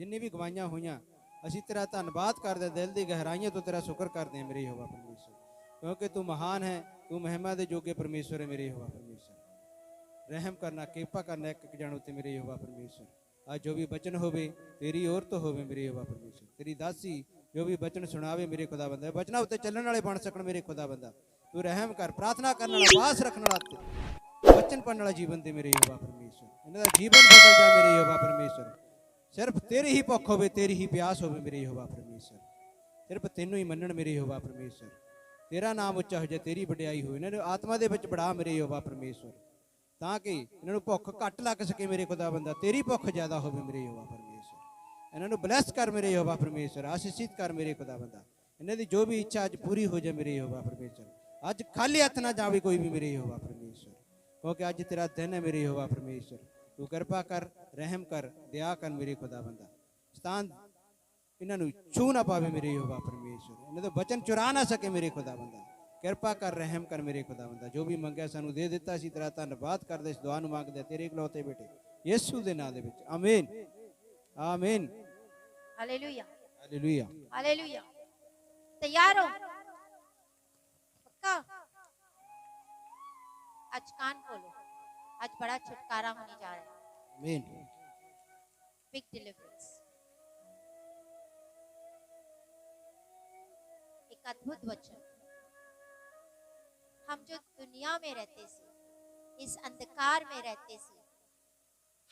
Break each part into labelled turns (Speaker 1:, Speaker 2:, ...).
Speaker 1: जिन्नी भी गवाइयां हुई असी तेरा धन्नवाद करते, दिल की गहराइयों तो तेरा शुक्र करते हैं मेरे यहोवा परमेश्वर, क्योंकि तू महान है, तू महिमा दे योग्य परमेश्वर है मेरे यहोवा परमेश्वर। रहम करना, कृपा करना एक एक जन उत्ते मेरे यहोवा परमेश्वर। आज जो भी वचन होवे तेरी ओर तो होवे मेरे यहोवा परमेश्वर। तेरी दासी जो भी वचन सुनावे मेरे खुदा बंदा, वचना उत्ते चलने वाले बन सकन मेरे खुदा बंदा। तू रहम कर, प्रार्थना करने वाला, बास रखने वाला, वचन पढ़ने वाला जीवन दे मेरे यहोवा परमेश्वर। इन्हां दा जीवन बदल जा मेरे यहोवा परमेश्वर। सिर्फ तेरी ही भुख होवे, तेरी ही प्यास होवे मेरे यहोवा परमेश्वर। सिर्फ तेनू ही मनन मेरे यहोवा परमेश्वर। तेरा नाम उच्चा हो जाए, तेरी वडियाई हो, इन्हां नूं आत्मा दे विच बढ़ा मेरे यहोवा परमेश्वर, ताकि इन्हां नूं भुख घट लग सके मेरे खुदा बंदा, तेरी भुख ज्यादा होवे मेरे यहोवा परमेश्वर। इन्हां नूं ब्लैस कर मेरे यहोवा परमेश्वर, आशीषित कर मेरे खुदा बंदा। इन्हां दी जो भी इच्छा अज पूरी हो जाए मेरे यहोवा परमेश्वर। अज खाली हथ ना जावे कोई भी मेरे यहोवा परमेश्वर, क्योंकि अज तेरा दिन है मेरे यहोवा परमेश्वर। तू कृपा कर, रहम कर, दया कर मेरे खुदा बंदा। स्थान इन्हां नूं छू ना पावे मेरे यहोवा परमेश्वर, इन्हां दा वचन चुरा ना सके मेरे खुदा बंदा। कृपा कर, रहम कर मेरे खुदा बंदा। जो भी मंगया सानू दे दिता, असीं तेरा धन्नवाद करदे, इस दुआ नूं मंगदे तेरे इकलौते बेटे यीशु दे नाम दे विच, आमीन आमीन।
Speaker 2: Hallelujah
Speaker 1: hallelujah.
Speaker 2: हालेलुया। तैयार हो? पक्का? आज कान खोलो, आज बड़ा छुटकारा होने जा रहा है।
Speaker 1: आमीन।
Speaker 2: Big deliverance. एक अद्भुत वचन। हम जो दुनिया में रहते थे, इस अंधकार में रहते थे,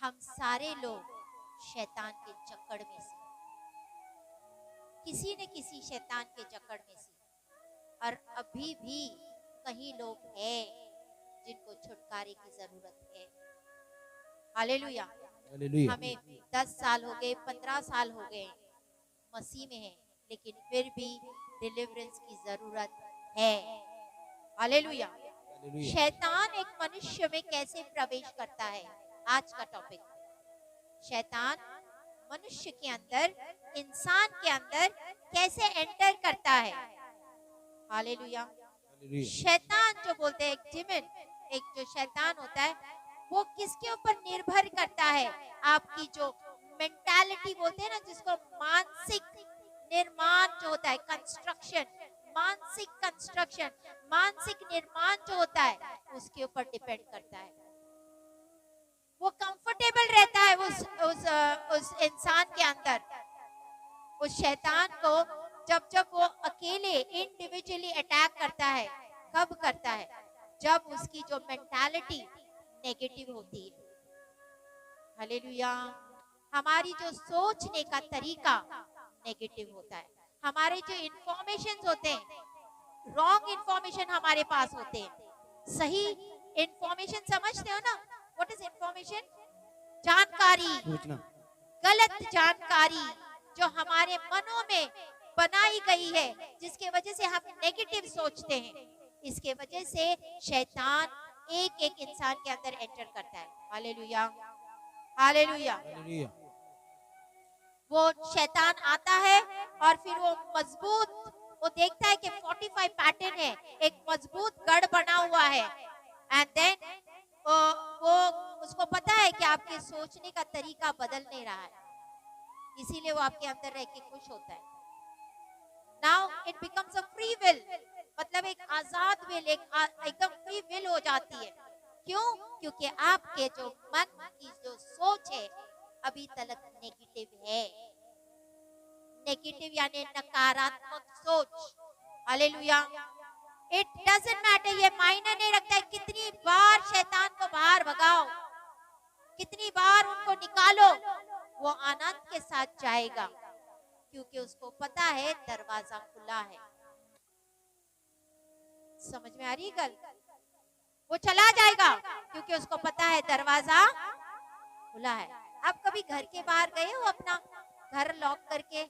Speaker 2: हम सारे लोग शैतान के जकड़ में से, किसी न किसी शैतान के जकड़ में से, और अभी भी कहीं लोग हैं जिनको छुटकारे की जरूरत है। हालेलुया।
Speaker 1: हालेलुया।
Speaker 2: हमें 10 साल हो गए, 15 साल हो गए मसीह में हैं, लेकिन फिर भी डिलीवरेंस की जरूरत है। हालेलुया।
Speaker 1: हालेलुया।
Speaker 2: शैतान एक मनुष्य में कैसे प्रवेश करता है, आज का टॉपिक। शैतान मनुष्य के अंदर, इंसान के अंदर कैसे एंटर करता है। हालेलुया।
Speaker 1: हालेलुया।
Speaker 2: शैतान जो बोलते हैं, एक डिमन, एक जो शैतान होता है, वो किसके ऊपर निर्भर करता है? आपकी जो मेंटालिटी बोलते हैं ना, जिसको मानसिक निर्माण जो होता है, कंस्ट्रक्शन, मानसिक कंस्ट्रक्शन, मानसिक निर्माण जो होता है, उसके ऊपर डिपेंड करता है। वो कंफर्टेबल रहता है उस इंसान के अंदर। उस शैतान को जब जब वो अकेले इंडिविजुअली अटैक करता है, कब करता है? जब उसकी जो मेंटालिटी नेगेटिव होती है। हालेलुया। हमारी जो सोचने का तरीका नेगेटिव होता है, हमारे जो इंफॉर्मेशन होते हैं, रॉन्ग इंफॉर्मेशन हमारे पास होते हैं। सही इंफॉर्मेशन समझते हो ना? What is information? जानकारी।
Speaker 1: सूचना।
Speaker 2: गलत जानकारी जो हमारे मनों में बनाई गई है, जिसके वजह से हम नेगेटिव सोचते हैं, इसके वजह से शैतान एक एक इंसान के अंदर एंटर करता है। Hallelujah hallelujah.
Speaker 1: हालेलुया।
Speaker 2: वो शैतान आता है और फिर वो मजबूत, वो देखता है कि 45 पैटर्न है, एक मजबूत गढ़ बना हुआ है, एंड देन वो उसको पता है कि आपके सोचने का तरीका बदल नहीं रहा है, इसीलिए वो आपके अंदर रह के खुश होता है। Now it becomes a free will, मतलब एक आजाद विल, एकदम फ्री विल हो जाती है। क्यों? क्योंकि आपके जो मन की जो सोच है अभी तक नेगेटिव है। नेगेटिव यानी नकारात्मक सोच। हालेलुया। इट डजंट मैटर, ये मायने नहीं रखता है कितनी बार शैतान को बाहर भगाओ, कितनी बार उनको निकालो, वो आनंद के साथ जाएगा, क्योंकि उसको पता है दरवाजा खुला है। समझ में आ रही गल? वो चला जाएगा क्योंकि उसको पता है दरवाजा खुला है। आप कभी घर के बाहर गए हो, अपना घर लॉक करके?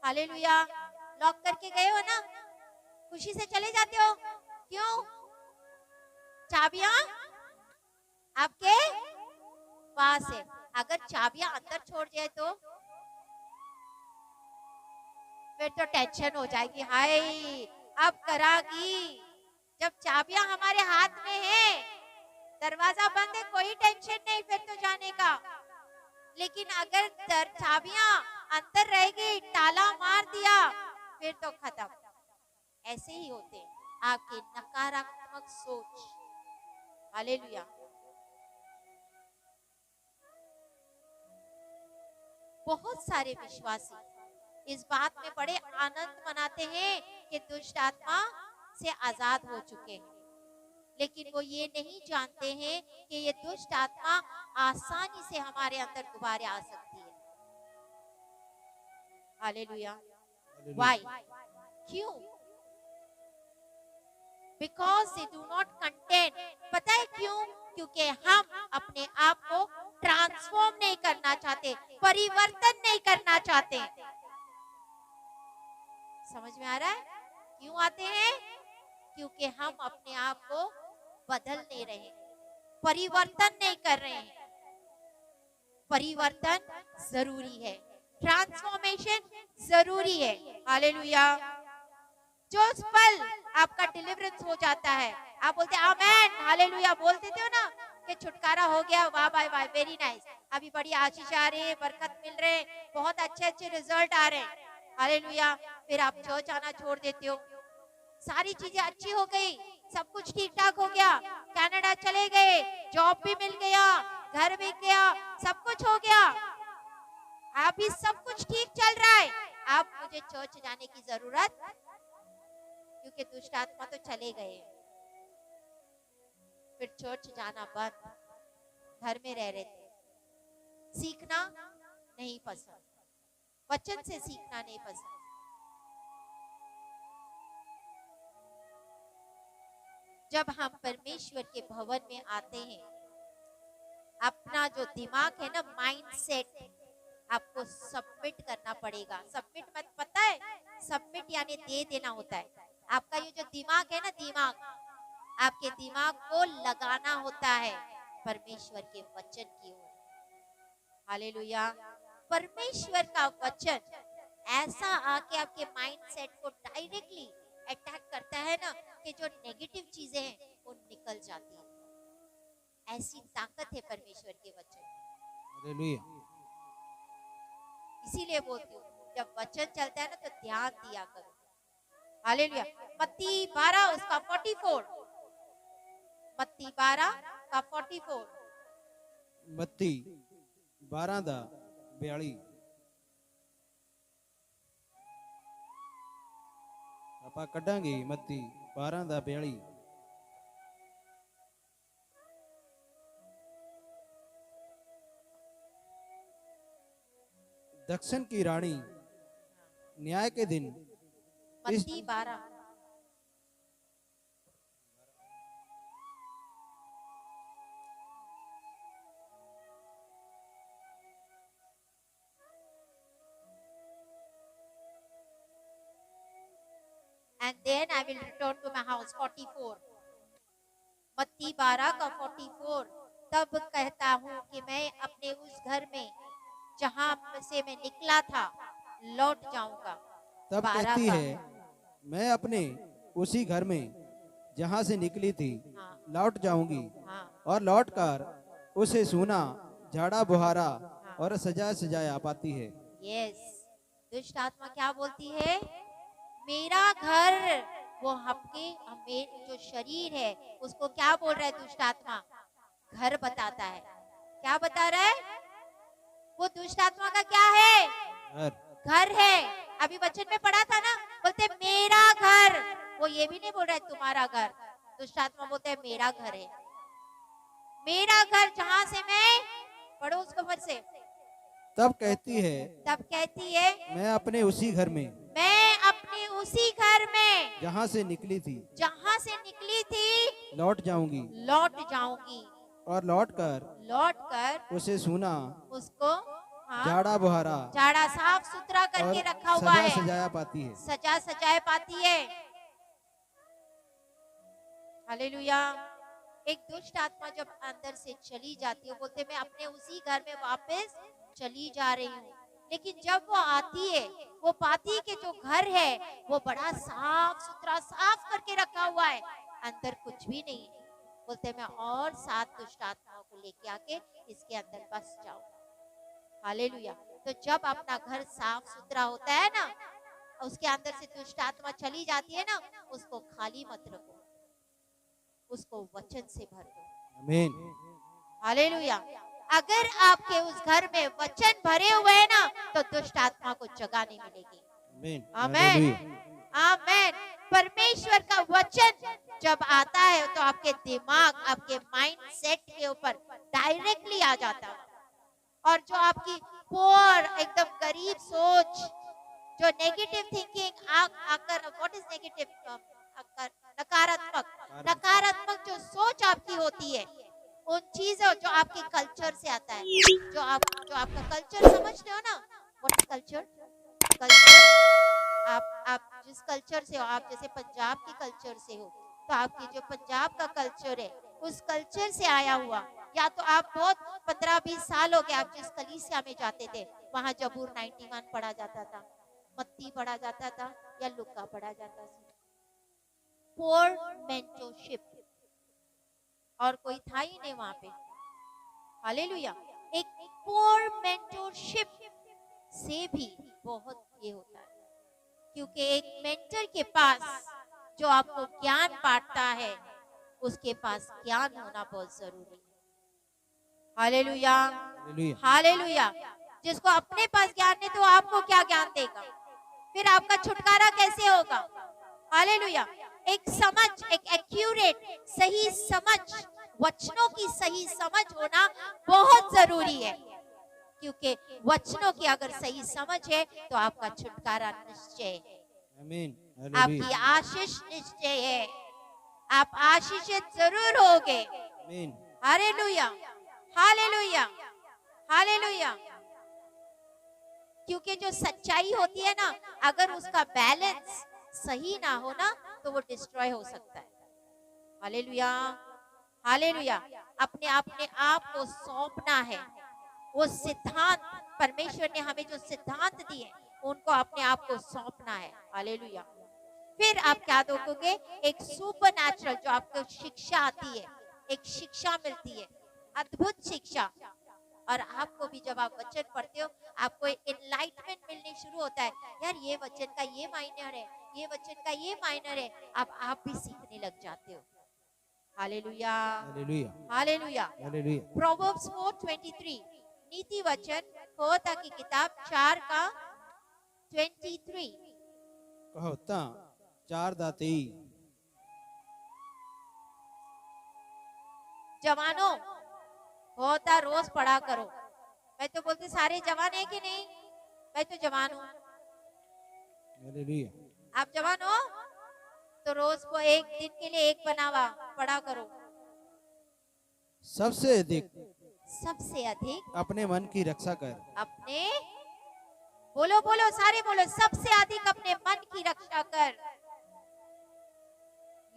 Speaker 2: हालेलुया। लॉक करके गए हो ना? खुशी से चले जाते हो? क्यों? चाबियां आपके पास है। अगर चाबियां अंदर छोड़ जाए तो फिर तो टेंशन हो जाएगी, हाय अब करागी। जब चाबियां हमारे हाथ में है, दरवाजा बंद है, कोई टेंशन नहीं फिर तो जाने का। लेकिन अगर चाबियां अंदर रह गई, ताला मार दिया, फिर तो खत्म। ऐसे ही होते हैं आपके नकारात्मक सोच। हालेलुया। बहुत सारे विश्वासी इस बात में बड़े आनंद मनाते हैं कि दुष्ट आत्मा से आजाद हो चुके हैं, लेकिन वो ये नहीं जानते हैं कि ये दुष्ट आत्मा आसानी से हमारे अंदर दोबारा आ सकती है। हालेलुया। Why? क्यों? Because they do not contain। पता है क्यों? क्योंकि हम अपने आप को ट्रांसफॉर्म नहीं करना चाहते, परिवर्तन नहीं करना चाहते। समझ में आ रहा है? क्यों आते हैं? क्योंकि हम अपने आप को बदल नहीं रहे, परिवर्तन नहीं कर रहे हैं। परिवर्तन जरूरी है, ट्रांसफॉर्मेशन जरूरी है। हालेलुया। जो पल आपका डिलीवरेंस हो जाता है, आप बोलते हैं आमेन, हालेलुया, बोल देते हो ना कि छुटकारा हो गया, वाह वाह वाह, वेरी नाइस, अभी बड़ी आशीष आ रही है, बरकत मिल रहे, बहुत अच्छे अच्छे रिजल्ट आ रहे हैं, हालेलुया। फिर आप चर्च आना छोड़ देते हो, सारी चीजें अच्छी हो गई, सब कुछ ठीक ठाक हो गया, कनाडा चले गए, जॉब भी मिल गया, घर भी गया, सब कुछ हो गया, अभी सब कुछ ठीक चल रहा है, अब मुझे चर्च जाने की जरूरत, क्योंकि दुष्ट आत्मा तो चले गए। फिर चर्च जाना बंद, घर में रह रहे थे, सीखना नहीं पसंद, वचन से सीखना नहीं पसंद। जब हम परमेश्वर के भवन में आते हैं, अपना जो दिमाग है ना, माइंड सेट, आपको सबमिट करना पड़ेगा। सबमिट मत पता है? सबमिट यानी दे देना होता है। आपका ये जो दिमाग है ना, दिमाग, आपके दिमाग को लगाना होता है परमेश्वर के वचन की ओर। हालेलुया। परमेश्वर का वचन ऐसा आके आपके माइंड सेट को डायरेक्टली अटैक करता है ना, कि जो नेगेटिव चीजें हैं वो निकल जाती है। ऐसी ताकत है परमेश्वर के वचन।
Speaker 1: हालेलुया।
Speaker 2: इसीलिए बोलती हूँ, जब वचन चलता है ना तो ध्यान दिया करो। हालेलुया। मत्ती 12 उसका 44, मत्ती 12 का 44,
Speaker 1: मत्ती 12 ਦਾ 42। ਆਪਾਂ ਕੱਢਾਂਗੇ ਮੱਤੀ 12 ਦਾ 42। दक्षिण की रानी न्याय के दिन इस
Speaker 2: मत्ती 12। And then I will return to my house। 44, मत्ती 12 का 44। तब कहता हूँ कि मैं अपने उस घर में जहाँ से मैं निकला था लौट जाऊंगा।
Speaker 1: तब
Speaker 2: 12
Speaker 1: कहती
Speaker 2: का।
Speaker 1: है, मैं अपने उसी घर में जहाँ से निकली थी
Speaker 2: हाँ।
Speaker 1: लौट जाऊंगी,
Speaker 2: हाँ।
Speaker 1: और लौटकर उसे सूना, झाड़ा बुहारा
Speaker 2: हाँ।
Speaker 1: और सजा सजाया पाती है।
Speaker 2: यस। दुष्ट आत्मा क्या बोलती है? मेरा घर, वो हमें जो शरीर है उसको क्या बोल रहा है दुष्ट आत्मा? घर बताता है। क्या बता रहा है? वो दुष्ट आत्मा का क्या है? घर है। अभी वचन में पढ़ा था ना, बोलते मेरा घर, वो ये भी नहीं बोल रहा है तुम्हारा घर। दुष्ट आत्मा बोलते है मेरा घर है, मेरा घर जहां से मैं, पढ़ो उसको फिर से।
Speaker 1: तब कहती है, मैं अपने उसी घर में,
Speaker 2: मैं अपने उसी घर में
Speaker 1: जहाँ से निकली थी लौट जाऊंगी, और लौटकर उसे सूना,
Speaker 2: उसको
Speaker 1: झाड़ा बुहारा,
Speaker 2: झाड़ा साफ सुथरा करके
Speaker 1: और
Speaker 2: रखा हुआ है,
Speaker 1: सजाया पाती है।
Speaker 2: सजा सजाए पाती है। हालेलुया। एक दुष्ट आत्मा जब अंदर से चली जाती है, बोलते मैं अपने उसी घर में वापस चली जा रही हूँ, लेकिन जब वो आती है वो पाती है कि जो घर है वो बड़ा साफ सुथरा, साफ करके रखा हुआ है, अंदर कुछ भी नहीं है। बोलते मैं और 7 दुष्ट आत्माओं को लेके आके इसके अंदर बस जाऊं। हालेलुया। तो जब अपना घर साफ सुथरा होता है ना, उसके अंदर से दुष्ट आत्मा चली जाती है ना, उसको खाली मत रखो, उसको वचन से भर दो।
Speaker 1: आमीन।
Speaker 2: हालेलुया। अगर आपके उस घर में वचन भरे हुए हैं ना, तो दुष्ट आत्मा को जगह नहीं मिलेगी।
Speaker 1: आमीन।
Speaker 2: आमेन,
Speaker 1: हालेलुया।
Speaker 2: आमेन। परमेश्वर का वचन जब आता है तो आपके दिमाग, आपके माइंड सेट के ऊपर डायरेक्टली आ जाता है। और जो आपकी पोर एकदम गरीब सोच, जो नेगेटिव थिंकिंग आकर, व्हाट इज नेगेटिव, नकारात्मक, नकारात्मक जो सोच आपकी होती है, उन चीजों जो आपके कल्चर से आता है, जो आपका कल्चर समझते हो ना, व्हाट इज कल्चर, कल्चर, आप जिस कल्चर से हो, आप जैसे पंजाब के कल्चर से हो, तो आपकी जो पंजाब का कल्चर है, उस कल्चर से आया हुआ, या तो आप बहुत 15-20 साल हो गए आप जिस कलीसिया में जाते थे, वहां जबूर 91 पढ़ा जाता था, मत्ती पढ़ा जाता था, या लुक्का पढ़ा जाता था। पोर मेंटरशिप, और कोई था ही नहीं वहां पे। हालेलुया। एक पोर मेंटरशिप से भी बहुत ये होता है, क्योंकि एक मेंटर के पास जो आपको ज्ञान बांटता है, उसके पास ज्ञान होना बहुत जरूरी है। Hallelujah,
Speaker 1: hallelujah.
Speaker 2: हालेलुया। जिसको अपने पास ज्ञान नहीं, तो आपको क्या ज्ञान देगा? फिर आपका छुटकारा कैसे होगा? हालेलुया। एक समझ, एक एक्यूरेट, सही समझ, वचनों की सही समझ होना बहुत जरूरी है, क्योंकि वचनों की अगर सही समझ है तो आपका छुटकारा निश्चय है,
Speaker 1: आमीन।
Speaker 2: आपकी
Speaker 1: हालेलुया।
Speaker 2: आशीष निश्चय है, आप आशीषित जरूर होगे।
Speaker 1: आमीन।
Speaker 2: Hallelujah, hallelujah, hallelujah. क्योंकि जो सच्चाई होती है ना, अगर उसका बैलेंस सही ना हो ना, तो वो डिस्ट्रॉय हो सकता है। Hallelujah, hallelujah. अपने अपने आप को सौंपना है, वो सिद्धांत, परमेश्वर ने हमें जो सिद्धांत दिए उनको अपने आप को सौंपना है। हालेलुया। फिर आप क्या देखोगे? एक सुपरनैचुरल जो आपको शिक्षा आती है, एक शिक्षा मिलती है, अद्भुत शिक्षा। और आपको भी जब आप वचन पढ़ते हो, आपको एनलाइटमेंट मिलने शुरू होता है, यार ये वचन का ये माइनर है, ये वचन का ये माइनर है, अब आप भी सीखने लग जाते हो। Hallelujah,
Speaker 1: hallelujah.
Speaker 2: Hallelujah.
Speaker 1: Hallelujah.
Speaker 2: Proverbs 4:23, नीति वचन होता की किताब 4 का 23।
Speaker 1: कहो ता 4 दा 23।
Speaker 2: जवानों, होता रोज पढ़ा करो। मैं तो बोलती सारे जवान है कि नहीं? मैं तो जवान हूँ।
Speaker 1: हालेलुया।
Speaker 2: आप जवान हो तो रोज को एक दिन के लिए एक बनावा पढ़ा करो।
Speaker 1: सबसे अधिक
Speaker 2: सबसे अधिक
Speaker 1: अपने मन की रक्षा कर।
Speaker 2: अपने, बोलो बोलो सारे बोलो, सबसे अधिक अपने मन की रक्षा कर।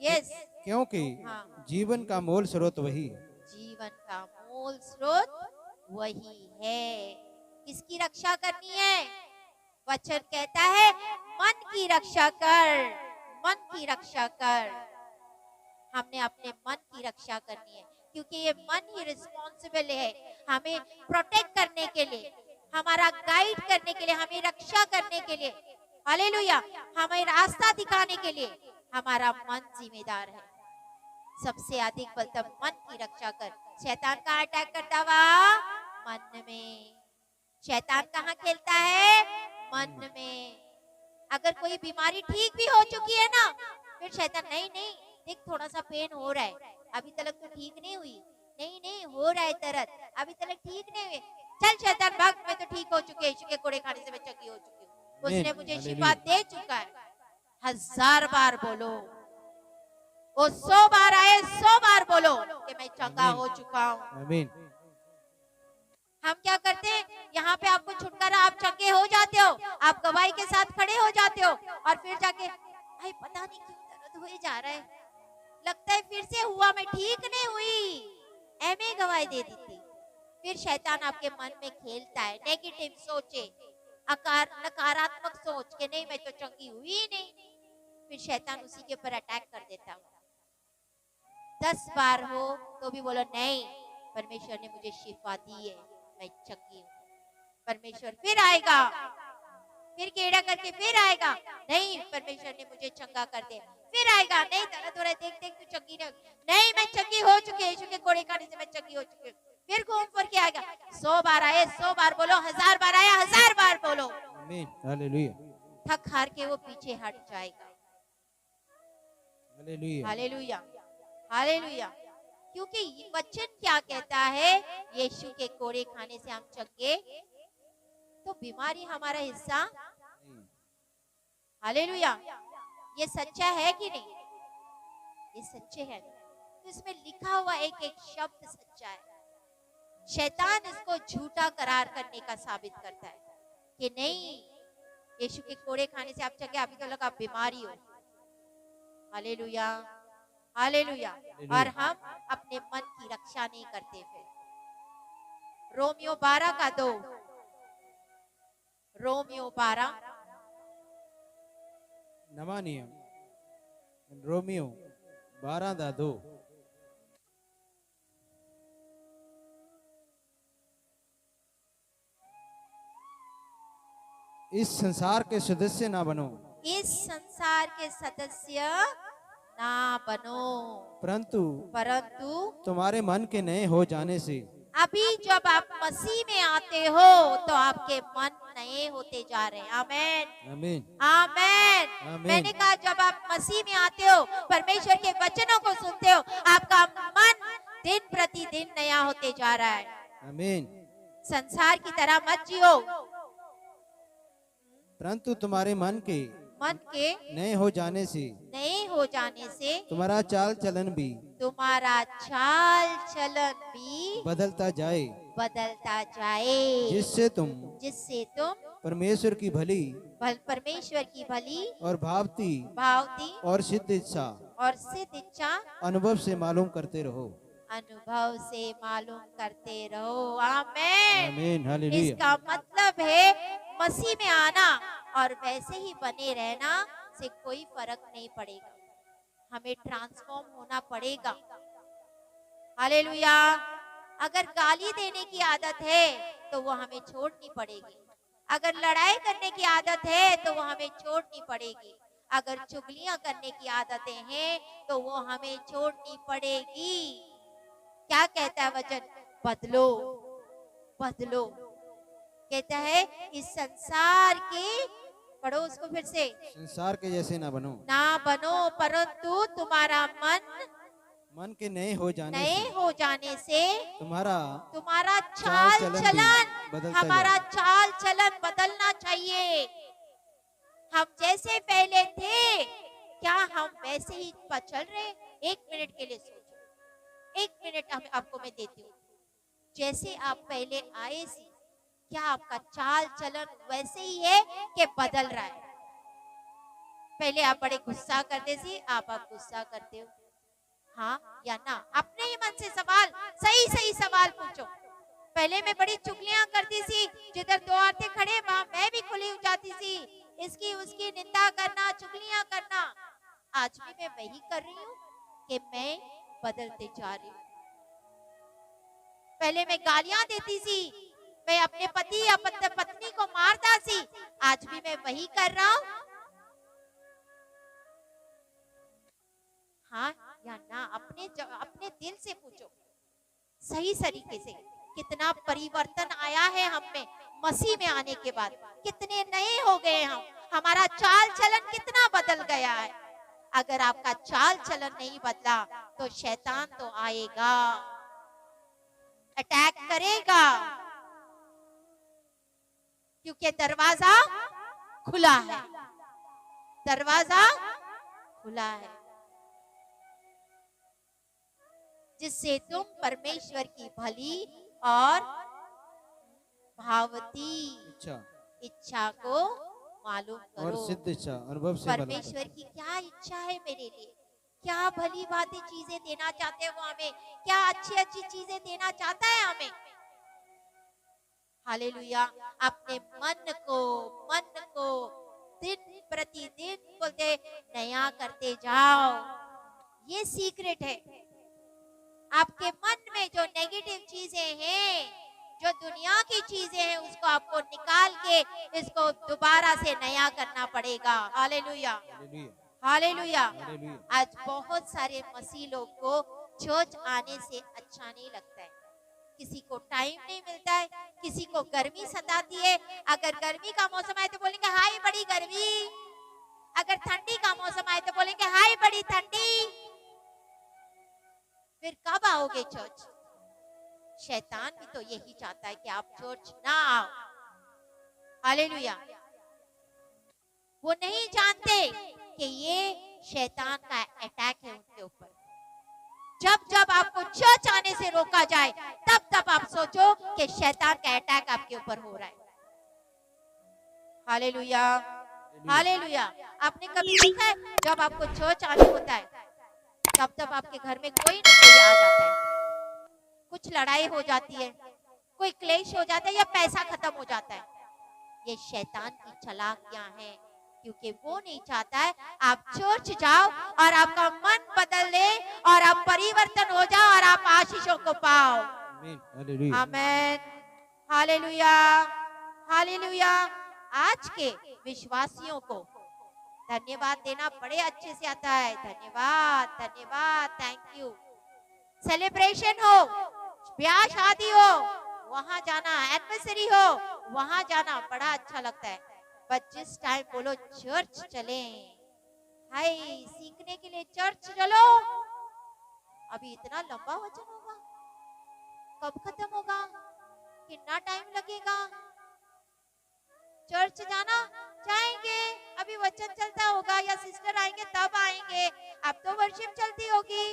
Speaker 2: यस,
Speaker 1: क्योंकि
Speaker 2: हाँ,
Speaker 1: जीवन का मूल स्रोत वही है।
Speaker 2: जीवन का मूल स्रोत वही है। किसकी रक्षा करनी है? वचन कहता है मन की रक्षा कर, मन की रक्षा कर। हमने अपने मन की रक्षा करनी है, क्योंकि ये मन ही रिस्पॉन्सिबल है हमें प्रोटेक्ट करने के लिए, हमारा गाइड करने के लिए, हमें रक्षा करने के लिए। हालेलुया। हमें रास्ता दिखाने के लिए हमारा मन जिम्मेदार है। सबसे अधिक बलता मन की रक्षा कर। शैतान कहाँ अटैक करता हुआ? मन में। शैतान कहाँ खेलता है? मन में। अगर कोई बीमारी ठीक भी हो चुकी है ना, फिर शैतान नहीं नहीं, देख थोड़ा सा पेन हो रहा है, अभी तक तो ठीक नहीं हुई, नहीं नहीं हो रहा है दर्द, अभी तक ठीक नहीं हुए, चल शैतान भाग, मैं तो ठीक हो चुकी है, यीशु के कोड़े खाने से मैं चंगी हो चुकी हूँ, उसने मुझे शिफा दे चुका है। 1000 बार बोलो, वो 100 बार आए 100 बार बोलो कि मैं चंगा हो चुका हूँ।
Speaker 1: आमीन।
Speaker 2: हम क्या करते हैं? यहाँ पे आपको छुटकारा, आप चंगे हो जाते हो, आप गवाही के साथ खड़े हो जाते हो, और फिर जाके भाई पता नहीं क्यों दर्द हुए जा रहा है, लगता है फिर से हुआ, मैं ठीक नहीं हुई, ऐमे गवाही दे दी थी। फिर शैतान आपके मन में खेलता है, नेगेटिव सोचे, नकारात्मक सोच के नहीं मैं तो चंगी हुई ही नहीं, फिर शैतान उसी के ऊपर अटैक कर देता है। 10 बार हो तो भी बोलो नहीं, परमेश्वर ने मुझे शिफा दी है, मैं चंगी हूँ। परमेश्वर फिर आएगा, फिर गेड़ा करके फिर आएगा, नहीं परमेश्वर ने मुझे चंगा कर दिया, फिर आएगा, नहीं दर्द हो रहा है, देख देख तू चंगी नहीं, मैं चंगी हो चुकी है, यीशु के कोड़े खाने से मैं चंगी हो चुकी हूँ। फिर घूम फिर के आएगा, 100 बार आए 100 बार बोलो, 1000 बार आया 1000 बार बोलो,
Speaker 1: आमीन, हालेलुया,
Speaker 2: थक हार के वो पीछे हट जाएगा।
Speaker 1: Hallelujah,
Speaker 2: hallelujah, hallelujah. क्योंकि वचन क्या कहता है, यीशु के कोड़े खाने से हम चंगे, तो बीमारी हमारा हिस्सा। हालेलुया, ये सच्चा है कि नहीं? ये सच्चे है। तो इसमें लिखा हुआ एक एक शब्द सच्चा है। शैतान इसको झूठा करार करने का साबित करता है कि नहीं, यीशु के कोड़े खाने से आप चंगे, अभी तो लगा बीमारी हो। Hallelujah, hallelujah. और हम अपने मन की रक्षा नहीं करते। फिर रोमियो 12 का 2, रोमियो 12
Speaker 1: नवा नियम रोमियो 12 ਦਾ 2। इस संसार के सदस्य ना बनो,
Speaker 2: इस संसार के सदस्य ना बनो,
Speaker 1: परंतु
Speaker 2: परंतु
Speaker 1: तुम्हारे मन के नए हो जाने से।
Speaker 2: अभी जब आप मसीह में आते हो तो आपके मन नए होते जा रहे हैं। आमेन,
Speaker 1: आमीन,
Speaker 2: आमेन।
Speaker 1: आमीन।
Speaker 2: मैंने कहा जब आप मसीह में आते हो, परमेश्वर के वचनों को सुनते हो, आपका मन दिन प्रतिदिन नया होते जा रहा है।
Speaker 1: आमीन।
Speaker 2: संसार की तरह मत जियो,
Speaker 1: परंतु तुम्हारे मन के नए हो जाने से,
Speaker 2: नए हो जाने से
Speaker 1: तुम्हारा चाल चलन भी,
Speaker 2: तुम्हारा चाल चलन भी
Speaker 1: बदलता जाए, जिससे तुम परमेश्वर की भली और भावती और सिद्ध इच्छा अनुभव से मालूम करते रहो।
Speaker 2: आमीन,
Speaker 1: आमीन, हालेलुया।
Speaker 2: इसका मतलब है मसीह में आना और वैसे ही बने रहना से कोई फर्क नहीं पड़ेगा, हमें ट्रांसफॉर्म होना पड़ेगा। हालेलुया। अगर गाली देने की आदत है तो वो हमें छोड़नी पड़ेगी, अगर लड़ाई करने की आदत है तो वो हमें छोड़नी पड़ेगी, अगर चुगलियां करने की आदतें हैं तो वो हमें छोड़नी पड़ेगी। क्या कहता है वचन? बदलो, बदलो। कहता है इस संसार के, पढ़ो उसको फिर से,
Speaker 1: संसार के जैसे ना बनो,
Speaker 2: परंतु तुम्हारा
Speaker 1: मन के नए हो
Speaker 2: जाने से तुम्हारा चाल चलन, हमारा चाल चलन बदलना चाहिए। हम जैसे पहले थे, क्या हम वैसे ही चल रहे? एक मिनट के लिए सोचो, एक मिनट आपको मैं देती हूँ। जैसे आप पहले आए सी, क्या आपका चाल चलन वैसे ही है कि बदल रहा है? पहले आप बड़े गुस्सा करते थे, आप गुस्सा करते हो, हाँ या ना? अपने ही मन से सवाल, सही सही सवाल पूछो। पहले मैं बड़ी चुगलियां करती थी, जिधर दो औरतें खड़े वहां मैं भी खुली हो जाती थी, इसकी उसकी निंदा करना, चुगलियां करना। आज भी मैं वही कर रही हूँ कि मैं बदलते जा रही हूँ। पहले मैं गालियां देती थी, मैं अपने पति या पत्नी को मारता थी, आज भी मैं वही कर रहा हूँ, हाँ या ना? अपने दिल से पूछो सही तरीके से, कितना परिवर्तन आया है हम में मसीह में आने के बाद, कितने नए हो गए हम, हमारा चाल चलन कितना बदल गया है। अगर आपका चाल चलन नहीं बदला तो शैतान तो आएगा, अटैक करेगा, क्योंकि दरवाजा खुला है, दरवाजा खुला है, जिससे तुम परमेश्वर की भली और भावती इच्छा को मालूम करो।
Speaker 1: और सिद्ध इच्छा अनुभव से
Speaker 2: परमेश्वर की क्या इच्छा है मेरे लिए, क्या भली भांति चीजें देना चाहते हैं वो हमें, क्या अच्छी अच्छी चीजें देना चाहता है हमें। हालेलुया। अपने मन को दिन प्रतिदिन बोलते नया करते जाओ, ये सीक्रेट है। आपके मन में जो नेगेटिव चीजें हैं, जो दुनिया की चीजें हैं उसको आपको निकाल के इसको दोबारा से नया करना पड़ेगा। Hallelujah,
Speaker 1: hallelujah,
Speaker 2: hallelujah.
Speaker 1: हालेलुया।
Speaker 2: आज बहुत सारे मसीह लोग को चर्च आने से अच्छा नहीं लगता है। किसी को टाइम नहीं मिलता है, किसी को गर्मी सताती है। अगर गर्मी का मौसम आए तो बोलेंगे हाय बड़ी गर्मी, अगर ठंडी का मौसम आए तो बोलेंगे हाय बड़ी ठंडी। फिर कब आओगे चर्च? शैतान भी तो यही चाहता है कि आप चर्च ना आओ। हालेलुया। वो नहीं जानते कि ये शैतान का अटैक है उनके ऊपर। जब जब आपको चर्च आने से रोका जाए तब तब आप सोचो कि शैतान का अटैक आपके ऊपर हो रहा है। Hallelujah, hallelujah. आपने कभी देखा है जब आपको चर्च आने होता है तब तब आपके घर में कोई ना कोई आ जाता है, कुछ लड़ाई हो जाती है, कोई क्लेश हो जाता है या पैसा खत्म हो जाता है। ये शैतान की चालाकियां हैं, क्योंकि वो नहीं चाहता है आप चर्च जाओ और आपका मन बदल ले और आप परिवर्तन हो जाओ और आप आशीषों को पाओ। आमीन, हालेलुया, हालेलुया। आज के विश्वासियों को धन्यवाद देना बड़े अच्छे से आता है। धन्यवाद, धन्यवाद, थैंक यू। सेलिब्रेशन हो, ब्याह शादी हो, वहां जाना, एनिवर्सरी हो, वहां जाना बड़ा अच्छा लगता है। बट जिस टाइम बोलो चर्च चले, हाय सीखने के लिए चर्च चलो, अभी इतना लंबा वचन होगा, कब खत्म होगा, कितना टाइम लगेगा? चर्च जाना चाहेंगे, अभी वचन चलता होगा या सिस्टर आएंगे तब आएंगे, अब तो वर्शिप चलती होगी।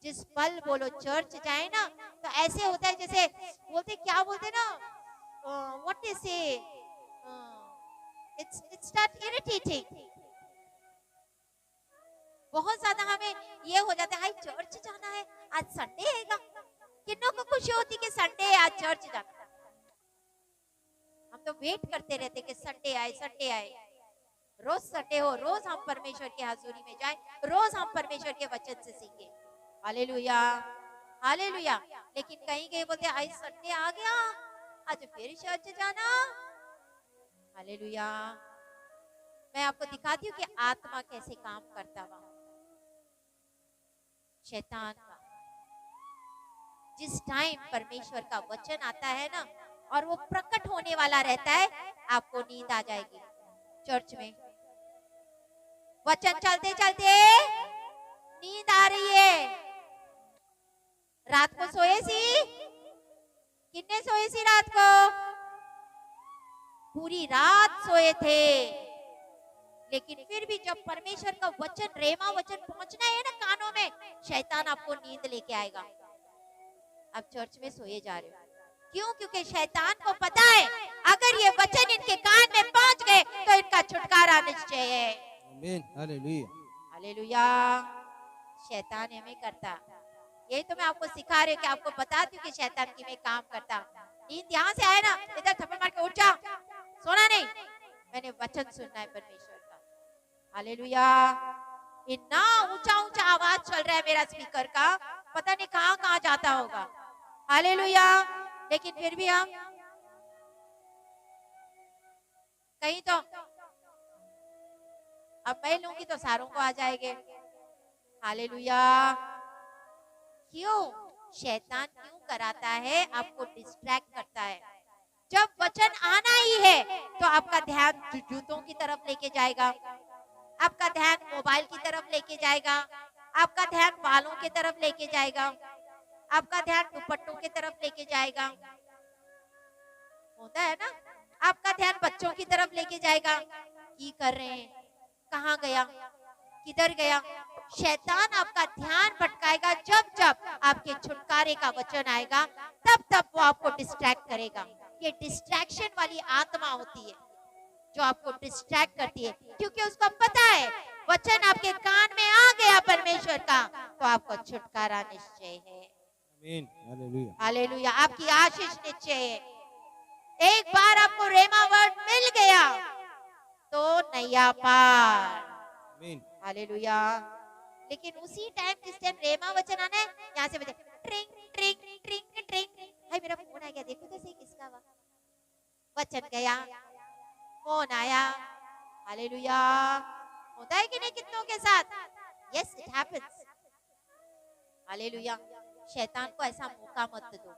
Speaker 2: जिस पल बोलो चर्च जाए ना तो ऐसे होता है जैसे बोलते, क्या बोलते ना, what is it's start irritating. बहुत ज्यादा हमें ये हो जाता है हाय चर्च जाना है, आज संडे हैगा। किन्नों को खुशी होती कि संडे है, आज चर्च जाना। हम तो वेट करते रहते कि संडे आए, संडे आए। रोज संडे हो, रोज हम परमेश्वर की हाजुरी में जाए, रोज हम परमेश्वर के वचन से सीखे। Hallelujah, hallelujah. लेकिन कहीं कहीं बोलते आज संडे आ गया, आज फिर चर्च जाना। हालेलुया। मैं आपको दिखाती हूँ कि आत्मा कैसे काम करता हुआ। शैतान का जिस टाइम परमेश्वर का वचन आता है ना और वो प्रकट होने वाला रहता है, आपको नींद आ जाएगी। चर्च में वचन चलते चलते नींद आ रही है। रात को सोए सी, कितने सोए सी रात को? पूरी रात सोए थे। लेकिन फिर भी जब परमेश्वर का वचन, रेमा वचन पहुंचना है ना कानों में, शैतान आपको नींद लेके आएगा। आप चर्च में सोए जा रहे हो, क्यों? क्योंकि शैतान को पता है अगर ये वचन इनके कान में पहुंच गए तो इनका छुटकारा निश्चय है।
Speaker 1: आमीन, हालेलुया,
Speaker 2: हालेलुया। शैतान हमें करता, यही तो मैं आपको सिखा रही हूँ कि आपको बताती हूँ कि शैतान की में काम करता। नींद यहाँ से आए ना, इधर थप्पड़ मार के उठ जा, सोना नहीं, मैंने वचन सुनना है परमेश्वर का। हालेलुया। इतना ऊंचा ऊंचा आवाज चल रहा है मेरा स्पीकर का, पता नहीं कहाँ कहाँ जाता होगा। हालेलुया। लेकिन फिर भी हम कहीं तो, अब मैं लूंगी तो सारों को आ जाएंगे। हालेलुया। क्यों? शैतान क्यों कराता है? आपको डिस्ट्रैक्ट करता है। जब वचन आना ही है तो आपका ध्यान जूतों की तरफ लेके जाएगा, आपका ध्यान मोबाइल की तरफ लेके जाएगा, आपका ध्यान बालों की तरफ लेके जाएगा, आपका ध्यान दुपट्टों की तरफ लेके जाएगा। होता है ना? आपका ध्यान बच्चों की तरफ लेके जाएगा, की कर रहे हैं, कहाँ गया, किधर गया। शैतान आपका ध्यान भटकाएगा। जब जब आपके छुटकारे का वचन आएगा तब तब वो आपको डिस्ट्रैक्ट करेगा। ये डिस्ट्रैक्शन वाली आत्मा होती है जो आपको डिस्ट्रैक्ट करती है, क्योंकि उसको पता है वचन आपके कान में आ गया परमेश्वर का तो आपको छुटकारा निश्चय है।
Speaker 1: आमीन, हालेलुया,
Speaker 2: हालेलुया। आपकी आशीष निश्चय है। एक बार आपको रेमा वर्ड मिल गया तो नैया पार।
Speaker 1: आमीन,
Speaker 2: हालेलुया। लेकिन उसी टाइम जिस टाइम रेमा वचन आना है, यहाँ से बजे ट्रिंग ट्रिंग ट्रिंग ट्रिंग, हाय मेरा फोन आ गया, देखो तो सही किसका हुआ। वचन गया, फोन आया, हालेलुया। होता है कि नहीं कितनों के साथ? Yes, it happens. हालेलुया। शैतान को ऐसा मौका मत दो।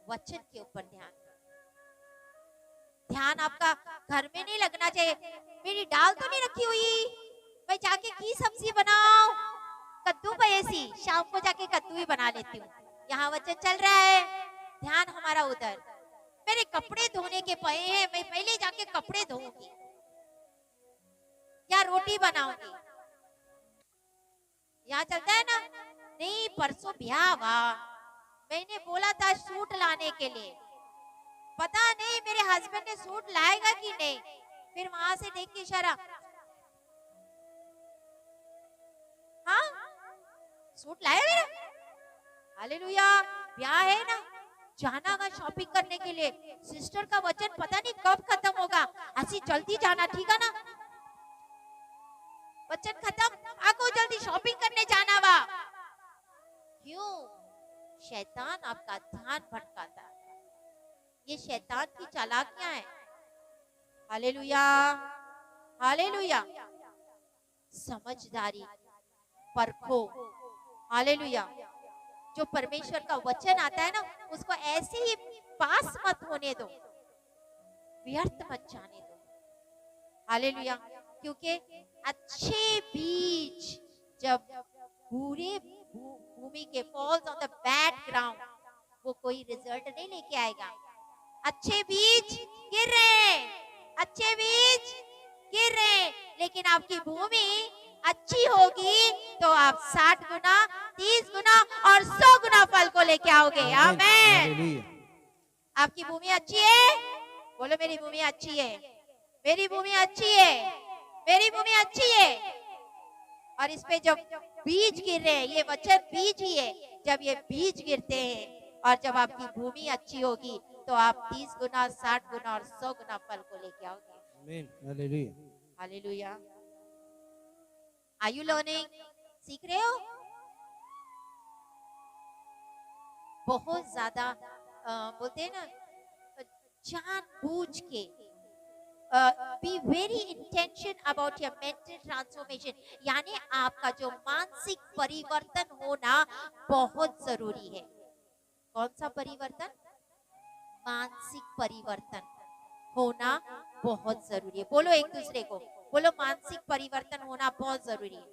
Speaker 2: वचन के ऊपर ध्यान, ध्यान आपका घर में नहीं लगना चाहिए। मेरी दाल तो नहीं रखी हुई, मैं जाके की सब्जी बनाऊं, कद्दू पयेसी, शाम को जाके कद्दू ही बना लेती हूँ। यहाँ वचन चल रहा है, ध्यान हमारा उधर। मेरे कपड़े धोने के पए हैं, मैं पहले जाके कपड़े धोऊंगी या रोटी बनाऊंगी। यहाँ चलता है ना, नहीं परसों ब्याह हुआ, मैंने बोला था सूट लाने के लिए, पता नहीं मेरे हस्बैंड ने सूट लाएगा कि नहीं। फिर वहां से देख के इशारा, हाँ सूट लाया मेरा, हालेलुया। ब्याह है ना, जाना का शॉपिंग करने के लिए। सिस्टर का वचन पता नहीं कब खत्म होगा, ऐसी जल्दी जाना, ठीक है ना? वचन खत्म, आको जल्दी शॉपिंग करने जाना वा। क्यों? शैतान आपका ध्यान भटकाता है। ये शैतान की चालाकियां हैं। Hallelujah, hallelujah. समझदारी परखो, हालेलुया। जो परमेश्वर का वचन आता है ना, उसको ऐसे ही पास मत होने दो, व्यर्थ मत जाने दो। हालेलुया। क्योंकि अच्छे बीज जब बुरे भूमि के falls on the bad ground, वो कोई रिजल्ट नहीं लेके आएगा। अच्छे बीज गिर रहे हैं, अच्छे बीज गिर रहे हैं, लेकिन आपकी भूमि अच्छी होगी तो आप 60 गुना, 30 गुना और 100 गुना फल को लेके आओगे। आमीन। आपकी भूमि अच्छी है, बोलो मेरी भूमि अच्छी है, मेरी भूमि अच्छी है, मेरी भूमि अच्छी है। और इस पे जब बीज गिर रहे हैं, ये वचन बीज ही है, जब ये बीज गिरते हैं और जब आपकी भूमि अच्छी होगी तो आप 30 गुना, 60 गुना और 100 गुना फल को लेके आओगे। आमीन, hallelujah, hallelujah. Are you learning? सीख रहे हो? बहुत ज्यादा बोलते हैं ना, जानबूझ के be very intention about your mental transformation, यानी आपका जो मानसिक परिवर्तन होना बहुत जरूरी है। कौन सा परिवर्तन? मानसिक परिवर्तन होना बहुत जरूरी है। बोलो एक दूसरे को, बोलो मानसिक परिवर्तन होना बहुत जरूरी है।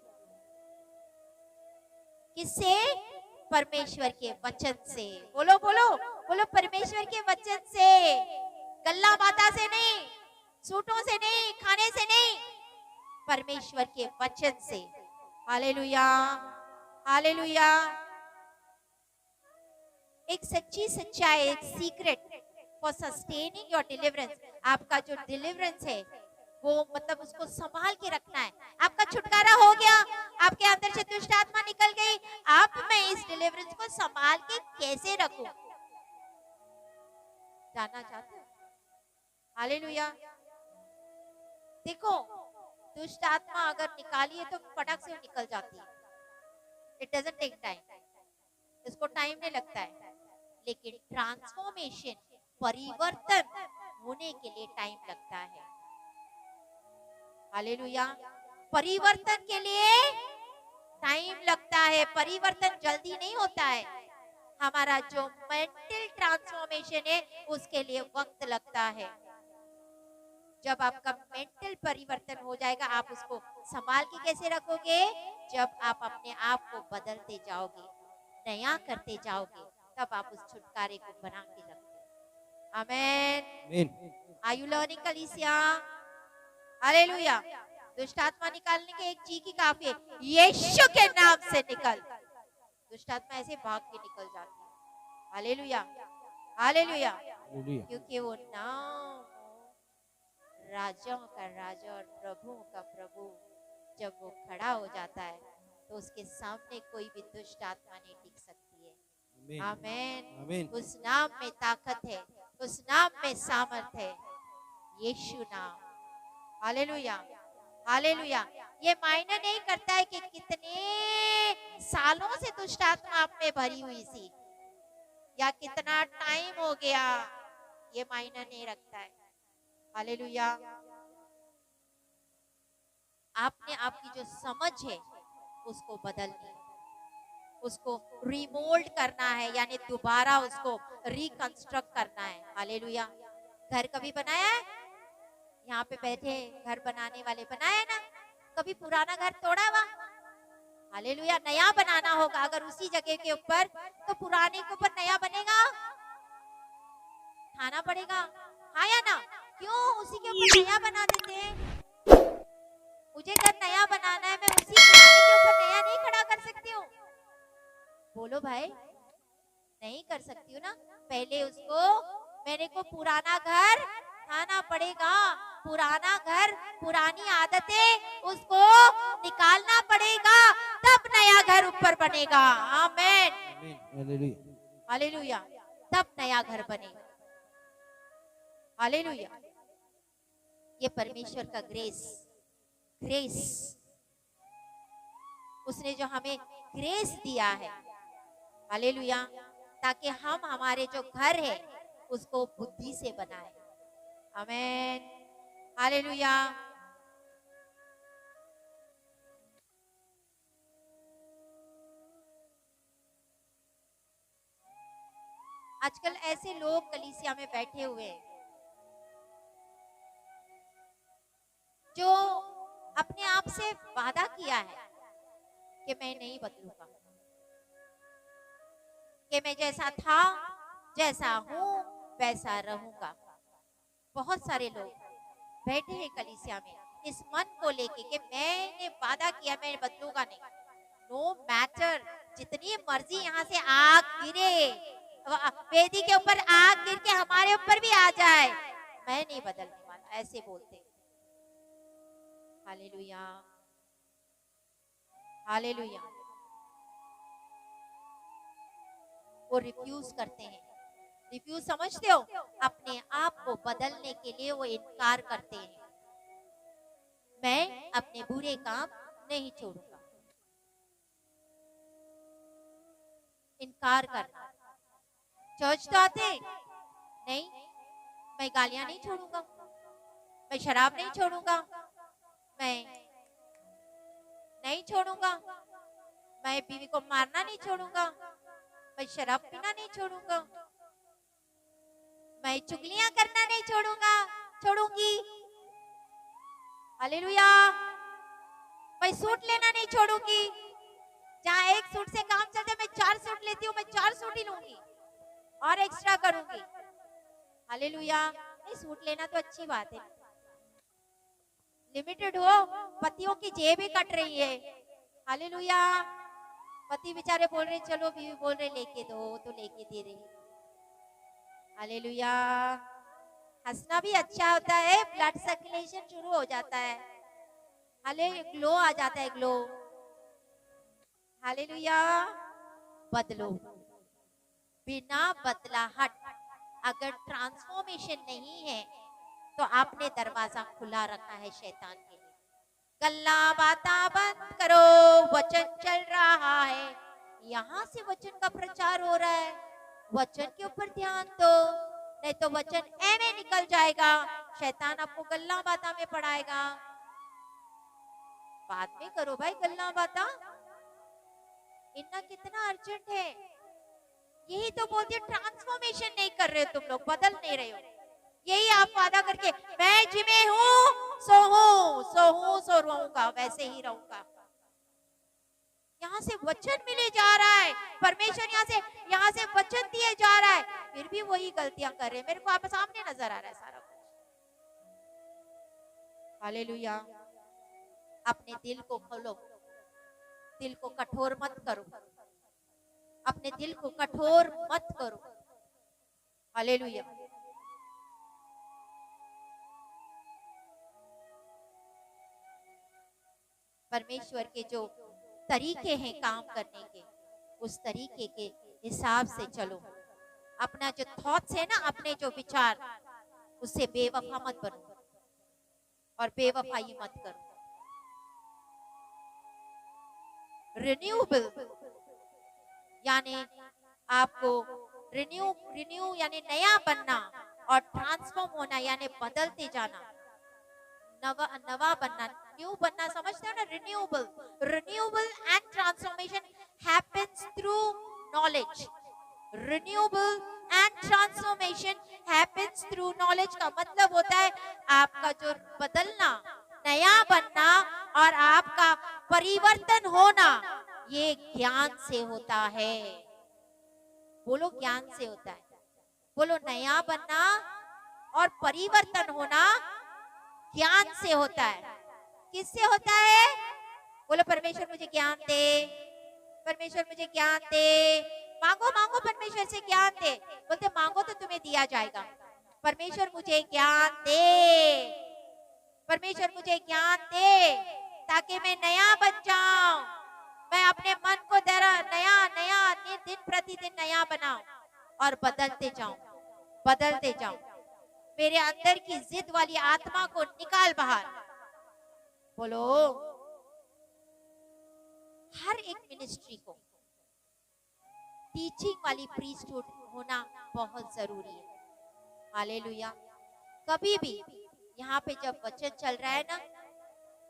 Speaker 2: किससे? परमेश्वर के वचन से। बोलो बोलो बोलो, परमेश्वर के वचन से, गल्ला बाता से नहीं, सूटों से नहीं, खाने से नहीं, परमेश्वर के वचन से। Hallelujah, hallelujah. एक सच्ची सच्चाई, एक secret for sustaining your deliverance, आपका जो डिलीवरेंस है वो मतलब उसको संभाल के रखना है। आपका छुटकारा हो गया, आपके अंदर से दुष्ट आत्मा निकल गई, आप मैं इस डिलीवरेंस को संभाल के कैसे रखूं? जानना चाहते हो? हालेलुया। देखो, दुष्ट आत्मा अगर निकाली है तो फटाक से निकल जाती है। इट डजंट टेक टाइम, इसको टाइम नहीं लगता है। लेकिन ट्रांसफॉर्मेशन, परिवर्तन होने के लिए टाइम लगता है। हालेलुया। परिवर्तन के लिए टाइम लगता है, परिवर्तन जल्दी नहीं होता है। हमारा जो मेंटल ट्रांसफॉर्मेशन है उसके लिए वक्त लगता है। जब आपका मेंटल परिवर्तन हो जाएगा, आप उसको संभाल के कैसे रखोगे? जब आप अपने आप को बदलते जाओगे, नया करते जाओगे, तब आप उस छुटकारे को बना के रखोगे। आमीन। आर यू लर्निंग कलीसिया? हालेलुया। दुष्ट आत्मा निकालने के एक जी की काफी है, यीशु के नाम से निकल। दुष्ट आत्मा ऐसे भाग के निकल जाती है। Hallelujah, hallelujah. क्योंकि वो नाम राजाओं का राजा और प्रभुओं का प्रभु, जब वो खड़ा हो जाता है तो उसके सामने कोई भी दुष्ट आत्मा नहीं टिक सकती है। आमीन। उस नाम में ताकत है, उस नाम में सामर्थ है, यीशु नाम। Hallelujah, hallelujah. ये मायने नहीं करता है कि कितने सालों से दुष्ट आत्मा आप में भरी हुई थी। या कितना टाइम हो गया, ये मायने नहीं रखता है। हालेलुया। आपने आपकी जो समझ है उसको बदलनी, उसको रिमोल्ड करना है, यानी दोबारा उसको रिकंस्ट्रक्ट करना है। हालेलुया। घर कभी बनाया है? यहाँ पे बैठे घर बनाने वाले बनाया ना? कभी पुराना घर तोड़ा हुआ? हालेलुया। नया बनाना होगा अगर उसी जगह के ऊपर, तो पुराने के ऊपर नया बनेगा, खाना पड़ेगा। हाँ या ना? क्यों उसी के ऊपर नया बना देते हैं? मुझे घर नया बनाना है, मैं उसी पुराने के ऊपर नया नहीं खड़ा कर सकती हूँ? बोलो भाई, नहीं कर सकती हूँ ना। पहले उसको मेरे को पुराना घर खाना पड़ेगा, पुराना घर, पुरानी आदतें उसको निकालना पड़ेगा, तब नया घर ऊपर बनेगा। आमीन।
Speaker 1: आमीन। हालेलुया।
Speaker 2: हालेलुया। तब नया घर बनेगा। हालेलुया। ये परमेश्वर का ग्रेस, ग्रेस, उसने जो हमें ग्रेस दिया है, हालेलुया, ताकि हम हमारे जो घर है उसको बुद्धि से बनाए। आमीन। हालेलुया। आजकल ऐसे लोग कलीसिया में बैठे हुए हैं जो अपने आप से वादा किया है कि मैं नहीं बदलूंगा, कि मैं जैसा था, जैसा हूं, वैसा रहूंगा। बहुत सारे लोग बैठे हैं कलीसिया में इस मन को लेके कि मैंने वादा किया मैं बदलूंगा नहीं। नो मैटर, जितनी मर्जी यहाँ से आग गिरे, वेदी के ऊपर आग गिर के हमारे ऊपर भी आ जाए, मैं नहीं बदलने वाला, ऐसे बोलते। हालेलुया। हालेलुया। वो रिफ्यूज करते हैं। रिफ्यूज समझते हो? अपने आप को बदलने के लिए वो इनकार करते हैं। मैं अपने बुरे काम नहीं छोड़ूंगा। इनकार करना। चर्च तो आते नहीं, मैं गालियां नहीं छोड़ूंगा, मैं शराब नहीं छोड़ूंगा, मैं नहीं छोड़ूंगा, मैं बीवी को मारना नहीं छोड़ूंगा, मैं शराब पीना नहीं छोड़ूंगा, मैं चुगलियां करना नहीं छोड़ूंगा, छोड़ूंगी। हालेलुया। मैं सूट लेना नहीं छोड़ूंगी। जहाँ एक सूट से काम चलते मैं 4 सूट लेती हूँ, मैं 4 सूट ही लूंगी और एक्स्ट्रा करूंगी। हालेलुया। नहीं, सूट लेना तो अच्छी बात है, लिमिटेड हो। पतियों की जेब ही कट रही है। हालेलुया। पति बेचारे बोल रहे चलो, बीवी बोल रहे लेके दो, तो लेके दे रही। हालेलुया। हंसना भी अच्छा होता है, ब्लड सर्कुलेशन शुरू हो जाता है। हाले ग्लो आ जाता है, ग्लो। हालेलुया। बदलो। बिना बदलाहट अगर ट्रांसफॉर्मेशन नहीं है तो आपने दरवाजा खुला रखा है शैतान के लिए। गल्ला बाता बंद करो, वचन चल रहा है, यहाँ से वचन का प्रचार हो रहा है, वचन के ऊपर ध्यान दो, नहीं तो वचन ऐਵੇਂ निकल जाएगा, शैतान आपको गल्ला बाता में पढ़ाएगा। बाद में करो भाई गल्ला बाता, इतना कितना अर्जेंट है। यही तो बोलती है, ट्रांसफॉर्मेशन नहीं कर रहे हो तुम लोग, बदल नहीं रहे हो। यही आप वादा करके मैं जिमे हूँ सो रहूंगा, वैसे ही रहूंगा। यहाँ से वचन मिले जा रहा है, परमेश्वर यहाँ से वचन दिए जा रहा है, फिर भी वही गलतियां कर रहे हैं। मेरे को आप सामने नजर आ रहा है सारा कुछ। हालेलुया। अपने दिल को खोलो, दिल को कठोर मत करो, अपने दिल को कठोर मत करो। हालेलुया। परमेश्वर के जो तरीके हैं काम करने के, उस तरीके के हिसाब से चलो। अपना जो थॉट्स है ना, अपने जो विचार, उससे बेवफा मत बनो और बेवफाई मत करो। रिन्यूएबल यानी आपको रिन्यू रिन्यू यानी नया बनना, और ट्रांसफॉर्म होना यानी बदलते जाना, नवा नवा बनना, न्यू बनना, समझते हो ना? Renewable and transformation happens through knowledge. Renewable and transformation happens through knowledge का मतलब होता है आपका जो बदलना, नया बनना और आपका परिवर्तन होना, ये ज्ञान से होता है। बोलो, ज्ञान से होता है। बोलो, नया बनना और परिवर्तन होना ज्ञान से होता है। किससे होता है? बोलो, परमेश्वर मुझे ज्ञान दे, परमेश्वर मुझे ज्ञान दे। मांगो मांगो परमेश्वर से ज्ञान दे। बोलते मांगो तो तुम्हें दिया जाएगा। परमेश्वर मुझे ज्ञान दे, परमेश्वर मुझे ज्ञान दे, ताकि मैं नया बन जाऊं, मैं अपने मन को नया नया दिन प्रतिदिन नया बनाऊं और बदलते जाऊं। मेरे अंदर की जिद वाली आत्मा को निकाल बाहर। बोलो, हर एक मिनिस्ट्री को टीचिंग वाली प्रीस्टहुड होना बहुत जरूरी है। हालेलुया। कभी भी यहाँ पे जब वचन चल रहा है ना,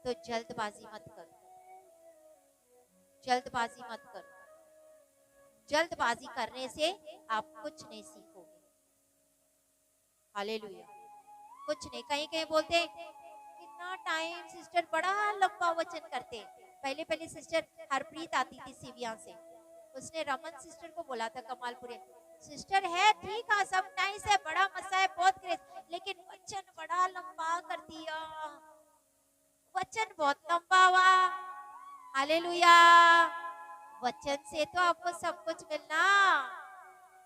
Speaker 2: तो जल्दबाजी मत करो, जल्दबाजी मत करो। जल्दबाजी करने से आप कुछ नहीं सीखोगे। हालेलुया। कुछ नहीं। कहीं कहीं बोलते कितना टाइम सिस्टर बड़ा लंबा वचन करते। पहले सिस्टर हरप्रीत आती थी सीविया से, उसने रमन सिस्टर को बोला था कमालपुरे, सिस्टर है ठीक है, सब नाइस है, बड़ा मजा है, बहुत ग्रेस, लेकिन वचन बड़ा लंबा कर दिया, वचन बहुत लंबा हुआ। हालेलुया। वचन से तो आपको सब कुछ मिलना।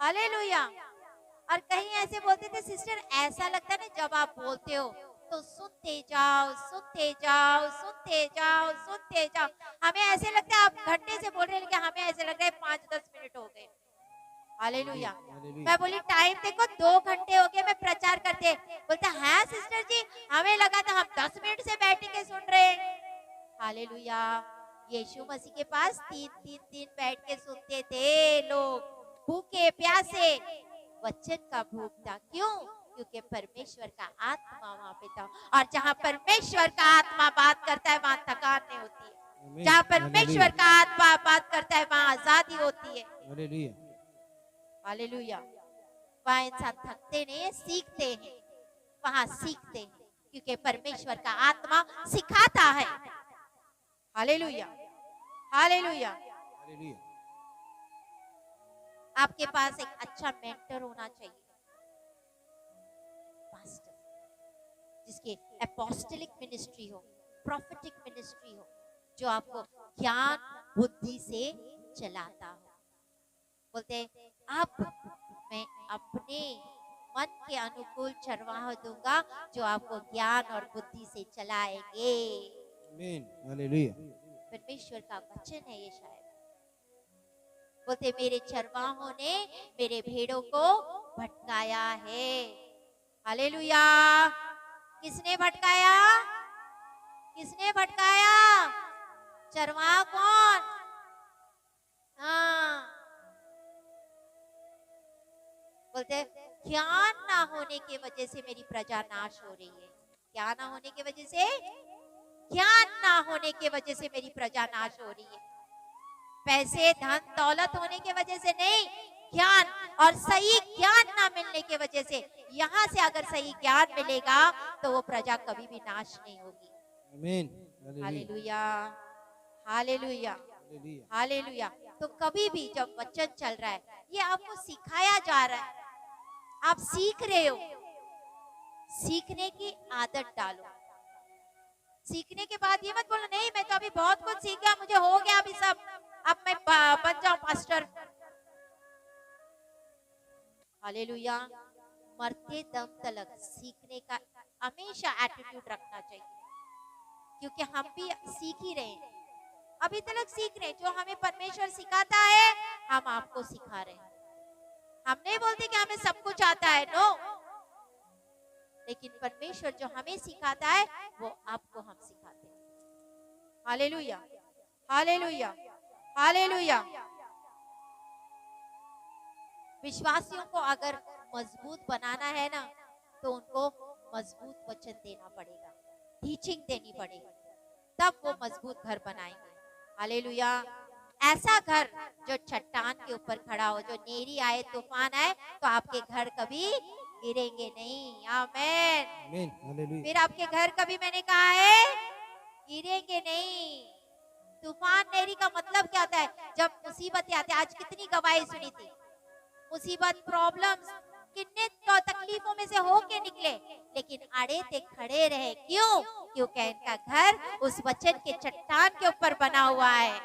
Speaker 2: हालेलुया। और कहीं ऐसे बोलते थे सिस्टर, ऐसा लगता है ना जब आप बोलते हो तो सुनते जाओ सुनते जाओ सुनते जाओ सुनते जाओ। हमें ऐसे लगता है आप घंटे से बोल रहे हैं, लेकिन हमें ऐसे लग रहा है 5-10 मिनट हो गए। हालेलुया। मैं बोली टाइम देखो 2 घंटे हो गए मैं प्रचार करते। बोलता है सिस्टर जी, हमें लगा था हम 10 मिनट से बैठ के सुन रहे हैं। हालेलुया। यीशु मसीह के पास 3-3 दिन बैठ के सुनते थे लोग, भूखे प्यासे। वचन का भूख था। क्यों? क्योंकि परमेश्वर का आत्मा वहां पे था, और जहाँ परमेश्वर का आत्मा बात करता है वहां थकान नहीं होती है। जहाँ परमेश्वर का आत्मा बात करता है वहां आजादी होती है। हालेलुया। वहां इंसान थकते नहीं है, सीखते हैं, वहां सीखते हैं, क्योंकि परमेश्वर का आत्मा सिखाता है। हालेलुया। हालेलुया। आपके पास एक अच्छा मेंटर होना चाहिए, पास्टर, जिसके एपोस्टलिक मिनिस्ट्री हो, प्रोफेटिक मिनिस्ट्री हो, जो आपको ज्ञान बुद्धि से चलाता हो। बोलते अब मैं अपने मन के अनुकूल चरवाहा दूंगा, जो आपको ज्ञान और बुद्धि से चलाएंगे।
Speaker 1: आमीन। हालेलुया।
Speaker 2: परमेश्वर का वचन है ये। शायद बोलते मेरे चरवाहों ने मेरे भेड़ों को भटकाया है। हालेलुया। किसने भटकाया? किसने भटकाया? चरवाहा कौन? हाँ। बोलते ज्ञान ना होने की वजह से मेरी प्रजा नाश हो रही है। क्या ना होने की वजह से? ज्ञान ना होने की वजह से मेरी प्रजा नाश हो रही है। पैसे धन दौलत होने की वजह से नहीं, ज्ञान और सही ज्ञान ना मिलने की वजह से। यहाँ से अगर सही ज्ञान मिलेगा तो वो प्रजा कभी भी नाश नहीं होगी।
Speaker 1: आमीन।
Speaker 2: हालेलुया। हालेलुया। हालेलुया। तो कभी भी जब वचन चल रहा है, ये आपको सिखाया जा रहा है, आप सीख रहे हो, सीखने की आदत डालो। सीखने के बाद ये मत बोलो नहीं मैं तो अभी बहुत कुछ सीख गया, मुझे हो गया अभी सब, अब मैं बन जाऊं पास्टर। हालेलुया। मरते दम तक सीखने का हमेशा एटीट्यूड रखना चाहिए, क्योंकि हम भी सीख ही रहे हैं, अभी तक सीख रहे हैं। जो हमें परमेश्वर सिखाता है हम आपको सिखा रहे हैं। हम नहीं बोलते कि हमें सब कुछ आता है, नो, लेकिन परमेश्वर जो हमें सिखाता है वो आपको हम सिखाते हैं। हालेलुया। हालेलुया। हालेलुया। विश्वासियों को अगर मजबूत बनाना है ना, तो उनको मजबूत वचन देना पड़ेगा, टीचिंग देनी पड़ेगी, तब वो मजबूत घर बनाएंगे। हालेलुया। ऐसा घर जो चट्टान के ऊपर खड़ा हो, जो नेरी आए तूफान आए तो आपके घर कभी गिरेंगे नहीं। आमेन।
Speaker 1: आमीन, हालेलुया।
Speaker 2: फिर आपके घर कभी, मैंने कहा है, गिरेंगे नहीं। तूफान नेरी का मतलब क्या होता है? जब मुसीबतें आती है। आज कितनी गवाही सुनी थी, मुसीबत, प्रॉब्लम्स, कितने तो तकलीफों में से होके निकले, लेकिन अड़े थे, खड़े रहे। क्यों? क्योंकि इनका घर उस वचन के चट्टान के ऊपर बना हुआ है।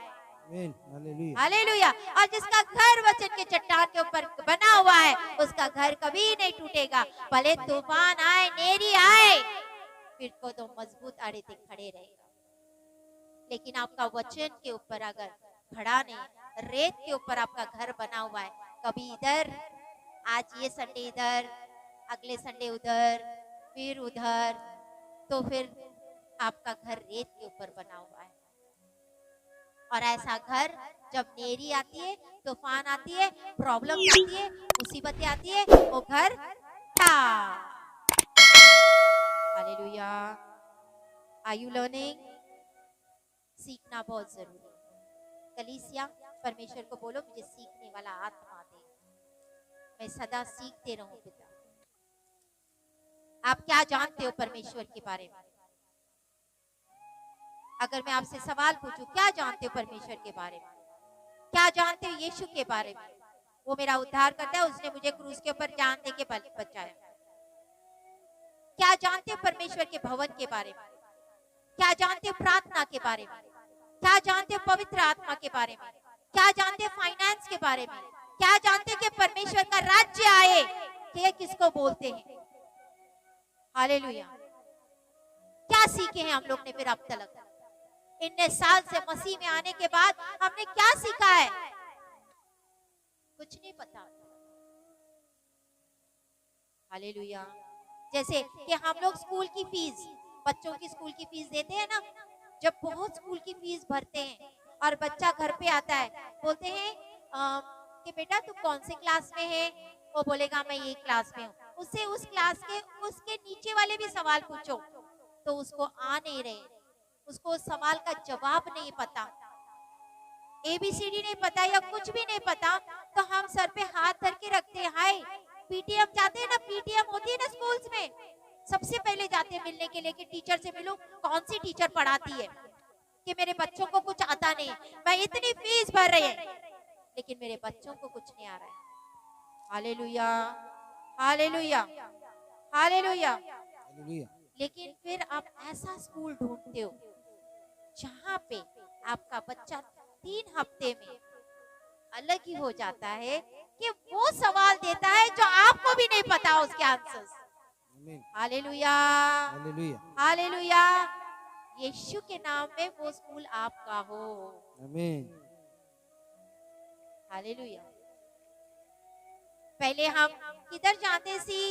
Speaker 1: आमीन, हालेलुया।
Speaker 2: हालेलुया। और जिसका घर वचन के चट्टान के ऊपर बना हुआ है, उसका घर कभी नहीं टूटेगा। भले तूफान आए, नेरी आए, फिर को तो मजबूत अड़े थे, खड़े रहेगा। लेकिन आपका वचन के ऊपर अगर खड़ा नहीं, रेत के ऊपर आपका घर बना हुआ है, कभी इधर, आज ये संडे इधर, अगले संडे उधर, फिर उधर, तो फिर आपका घर रेत के ऊपर बना हुआ है। और ऐसा घर जब नेरी आती है, तूफान आती है, प्रॉब्लम आती है, मुसीबतें आती है, वो घर था। हालेलुया। Are you learning? सीखना बहुत जरूरी है। कलीसिया, परमेश्वर को बोलो, मुझे सीखने वाला आत्मा दे, मैं सदा सीखते रहूं। पिता, आप क्या जानते हो परमेश्वर के बारे में? अगर मैं आपसे सवाल पूछूं, क्या जानते हो परमेश्वर के बारे में? क्या जानते हो यीशु के बारे में? वो मेरा उद्धार करता है, उसने मुझे क्रूस के ऊपर जान दे के बचाया। क्या जानते हो परमेश्वर के भवन के बारे में? क्या जानते हो प्रार्थना के बारे में? क्या जानते हो पवित्र आत्मा के बारे में? क्या जानते हो फाइनेंस के बारे में? क्या जानते हो कि परमेश्वर का राज्य आए, कि किसको बोलते हैं? हालेलुया। क्या सीखे हैं हम लोग ने फिर अब तक? इतने साल से मसीह में आने के बाद हमने क्या सीखा है? कुछ नहीं पता। हालेलुया। जैसे कि हम लोग स्कूल की फीस, बच्चों की स्कूल की फीस देते हैं ना, जब बहुत स्कूल की फीस भरते हैं और बच्चा घर पे आता है, बोलते हैं कि बेटा तू कौन से क्लास में है? वो बोलेगा मैं ये क्लास में हूँ। उससे उस क्लास के उसके नीचे वाले भी सवाल पूछो तो उसको आ नहीं रहे, उसको उस सवाल का जवाब नहीं पता, ABCD नहीं पता या कुछ भी नहीं पता, तो हम सर पे हाथ धर के रखते हैं। हाय, PTM जाते हैं ना, PTM होती है ना स्कूल्स में, सबसे पहले जाते हैं मिलने के लिए कि टीचर से मिलो, कौन सी टीचर पढ़ाती है, कि मेरे बच्चों को कुछ आता नहीं, मैं इतनी फीस भर रही है लेकिन मेरे बच्चों को कुछ नहीं आ रहा है। Hallelujah, hallelujah, hallelujah.
Speaker 1: हालेलुया।
Speaker 2: लेकिन फिर आप ऐसा स्कूल ढूंढते हो जहाँ पे आपका बच्चा 3 हफ्ते में अलग ही हो जाता है, कि वो सवाल देता है जो आपको भी नहीं पता उसके आंसर्स।
Speaker 1: आमीन,
Speaker 2: हालेलुया,
Speaker 1: हालेलुया।
Speaker 2: हालेलुया। यीशु के नाम में वो स्कूल आपका हो।
Speaker 1: आमीन,
Speaker 2: हालेलुया। पहले हम किधर जाते सी,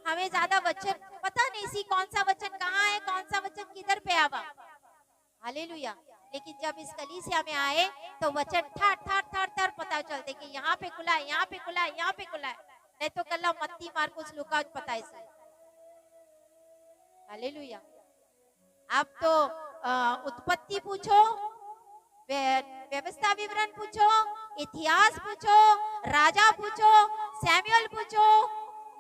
Speaker 2: हमें ज्यादा वचन पता नहीं सी, कौन सा वचन कहाँ है, कौन सा वचन किधर पे आवा। हालेलुया। लेकिन जब इस कलीसिया में आए तो वचन थर थर थर थर पता चलते कि यहाँ पे खुला है, यहाँ पे खुला है, यहाँ पे खुला है, नहीं तो कल मत्ती मार्कुस लूका पता है सही। हालेलुया। अब तो उत्पत्ति पूछो, व्यवस्था विवरण पूछो, इतिहास पूछो, राजा पूछो, सैमुअल पूछो,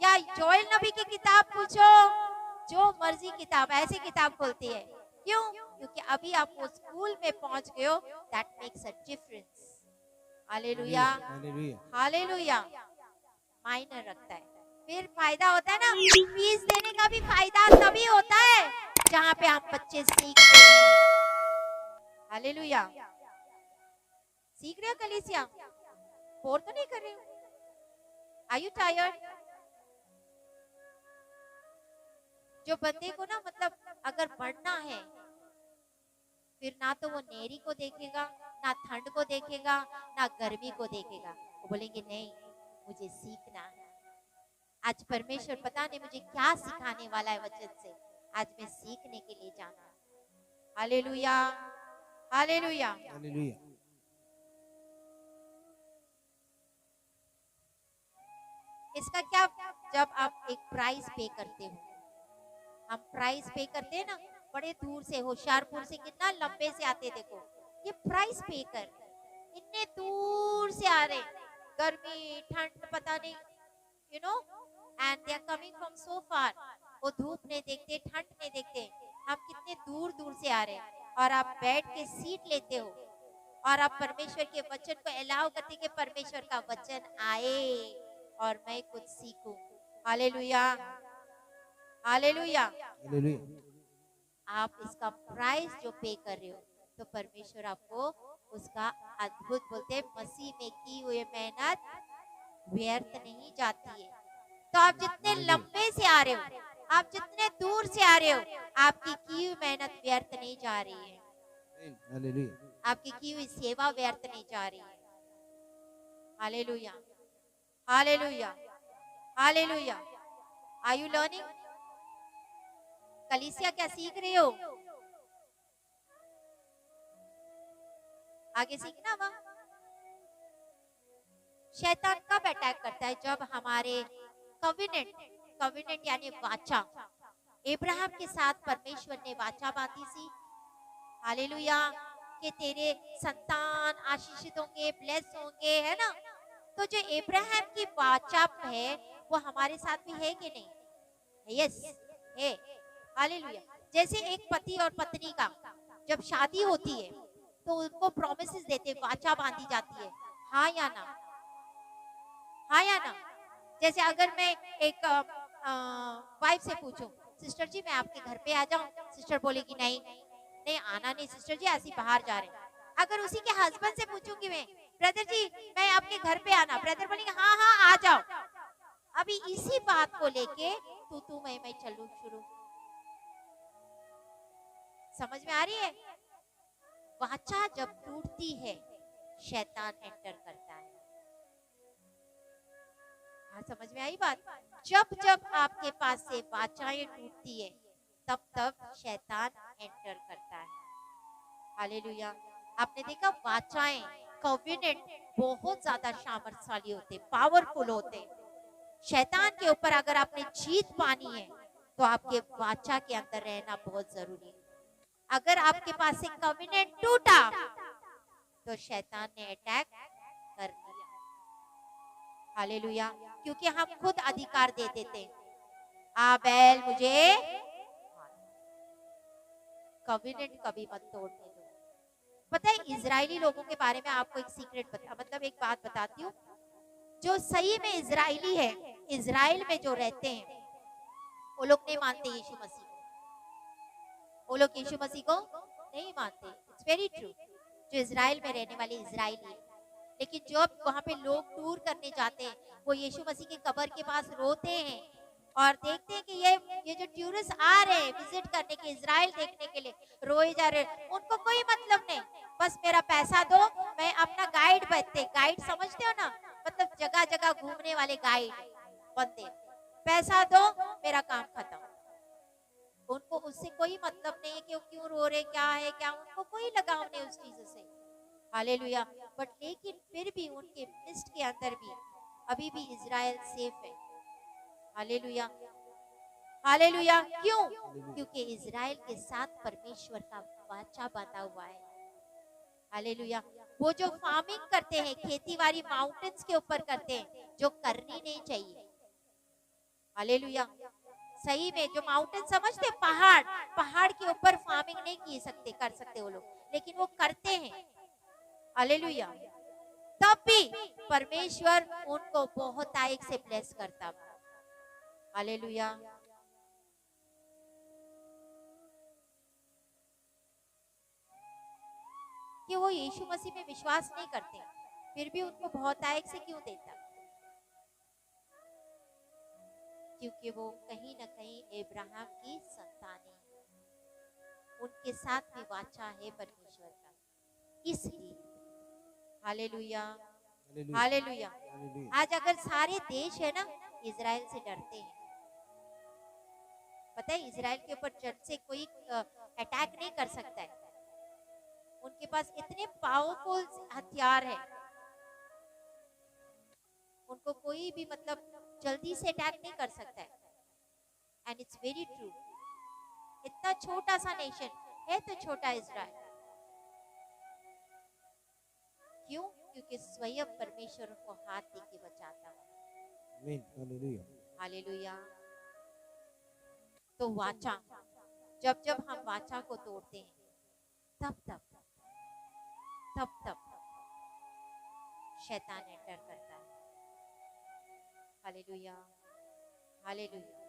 Speaker 2: या जोएल नबी की किताब पूछो, जो मर्जी किताब, ऐसी किताब खोलती है। क्यों? क्योंकि अभी आप वो स्कूल में पहुंच गए हो। That makes a difference. Hallelujah,
Speaker 1: hallelujah.
Speaker 2: Hallelujah. मायने रखता है। फिर फायदा होता है ना, फीस देने का भी फायदा तभी होता है जहाँ पे आप बच्चे सीखते हैं। हालेलुया। सीख रहे हो कलीसिया? बोर तो नहीं कर रहे हो? Are you tired? जो बंदे को ना, मतलब अगर बढ़ना है, फिर ना तो वो नेरी को देखेगा, ना ठंड को देखेगा, ना गर्मी को देखेगा, वो बोलेंगे नहीं मुझे सीखना है। आज परमेश्वर पता नहीं मुझे क्या सिखाने वाला है वचन से, आज मैं सीखने के लिए जाना है। Hallelujah, hallelujah.
Speaker 1: हालेलुया।
Speaker 2: इसका क्या, जब आप एक प्राइस पे करते हो, हम प्राइस पे करते हैं ना, बड़े दूर से, होशियारपुर से कितना लंबे से आते, देखो ये प्राइस पे कर, इतने दूर से आ रहे, गर्मी ठंड पता नहीं, you know, and they are coming from so far. वो धूप नहीं देखते, ठंड नहीं देखते, हम कितने दूर दूर से आ रहे हैं, और आप बैठ के सीट लेते हो, और आप परमेश्वर के वचन को अलाउ करते कि परमेश्वर का वचन आए और मैं कुछ सीखूं। Hallelujah, hallelujah.
Speaker 1: हालेलुया।
Speaker 2: आप इसका प्राइस जो पे कर रहे हो, तो परमेश्वर आपको उसका अद्भुत, बोलते हैं मसीह में की हुई मेहनत व्यर्थ नहीं जाती है। तो आप जितने लंबे से आ रहे हो, आप जितने दूर से आ रहे हो, आपकी की हुई मेहनत व्यर्थ नहीं जा रही है,
Speaker 1: हालेलुया।
Speaker 2: आपकी की हुई सेवा व्यर्थ नहीं जा रही है। Hallelujah, hallelujah, hallelujah. Are you learning? कलीसिया क्या सीख रहे हो? आगे सीखना वह। शैतान कब अटैक करता है? जब हमारे कविनेंट, कविनेंट यानी वाचा, इब्राहिम के साथ परमेश्वर ने वाचा बांधी सी, हालेलुया, कि तेरे संतान आशीषित होंगे, ब्लेस होंगे, है ना। तो जो इब्राहिम की वाचा है वो हमारे साथ भी है कि नहीं? यस है, हालेलुया। जैसे एक पति और पत्नी का जब शादी होती है तो उनको प्रॉमिसेस देते, वाचा बांधी जाती है, हाँ या ना, हाँ या ना। जैसे अगर मैं एक वाइफ से पूछूं, सिस्टर जी मैं आपके घर पे आ जाऊं, सिस्टर बोलेगी नहीं नहीं आना नहीं सिस्टर जी, ऐसी बाहर जा रहे हैं। अगर उसी के हस्बैंड से पूछूंगी मैं, ब्रदर जी मैं आपके घर पे आना, ब्रदर बोलेंगे हाँ हाँ आ जाओ। अभी इसी बात को लेके तू मैं चलू शुरू, समझ में आ रही है? वाचा जब टूटती है शैतान एंटर करता है। हाँ समझ में आई बात? जब जब आपके पास से वाचाएं टूटती है तब तब शैतान एंटर करता है। हालेलुया। आपने देखा वाचाएं, कॉवेनेंट बहुत ज्यादा सामर्थ्यशाली होते, पावरफुल होते। शैतान के ऊपर अगर आपने जीत पानी है तो आपके वाचा के अंदर रहना बहुत जरूरी है। अगर आपके पास से कॉवेनेंट टूटा तो शैतान ने अटैक कर दिया। हालेलुया। क्योंकि हम खुद अधिकार दे देते, आ बैल मुझे, कॉवेनेंट कभी मत तोड़ने दो। पता है इजरायली लोगों के बारे में आपको एक सीक्रेट बता, मतलब एक बात बताती हूँ, जो सही में इजरायली है, इजराइल में जो रहते हैं वो लोग नहीं मानते यीशु मसीह को, वो लोग यीशु मसीह को नहीं मानते। It's very true. जो इजराइल में रहने वाले इजरायली है, लेकिन जब वहां पे लोग टूर करने जाते हैं वो यीशु मसीह के कब्र के पास रोते हैं और देखते हैं कि ये जो टूरिस्ट आ रहे हैं विजिट करने के, इजराइल देखने के लिए, रोए जा रहे हैं। उनको कोई मतलब नहीं, बस मेरा पैसा दो, मैं अपना गाइड बनते, गाइड समझते हो ना, मतलब जगह जगह घूमने वाले गाइड बनते, पैसा दो मेरा काम खत्म। उनको उससे कोई मतलब नहीं है कि वो क्यों रो रहे, क्या है क्या, उनको कोई लगाव नहीं उस चीज से। हालेलुया। बट लेकिन फिर भी उनके मिस्ट के अंदर भी अभी भी इजराइल सेफ है। Hallelujah, hallelujah. क्यों? क्योंकि इजराइल के साथ परमेश्वर का वाचा बांधा हुआ है। हालेलुया। वो जो फार्मिंग करते हैं, खेतीबाड़ी माउंटेन्स के ऊपर करते हैं, जो करनी नहीं चाहिए। हालेलुया। सही में जो माउंटेन समझते, पहाड़, पहाड़ के ऊपर फार्मिंग नहीं की सकते, कर सकते वो लोग, लेकिन वो करते हैं। हालेलुया। तब भी परमेश्वर उनको बहुत आयक से ब्लेस करता। हालेलुया। कि वो यीशु मसीह में विश्वास नहीं करते, फिर भी उनको बहुत आयक से क्यों देता? क्योंकि वो कहीं ना कहीं इब्राहिम की संतान है, उनके साथ भी वाचा है परमेश्वर का, इसलिए। Hallelujah, hallelujah. आज अगर सारे देश है ना इजराइल से डरते हैं, पता है इजराइल के ऊपर जट से कोई अटैक नहीं कर सकता है, उनके पास इतने पावरफुल हथियार है, उनको कोई भी मतलब जल्दी से अटैक नहीं कर सकता है। And it's very true. इतना छोटा सा नेशन है तो छोटा इजराइल, क्यों? क्योंकि स्वयं परमेश्वर उनको हाथ दे के बचाता है।
Speaker 1: आमीन, हालेलुया।
Speaker 2: हालेलुया। तो वाचा, जब जब हम वाचा को तोड़ते हैं तब तब शैतान एंटर करता है। Hallelujah, hallelujah.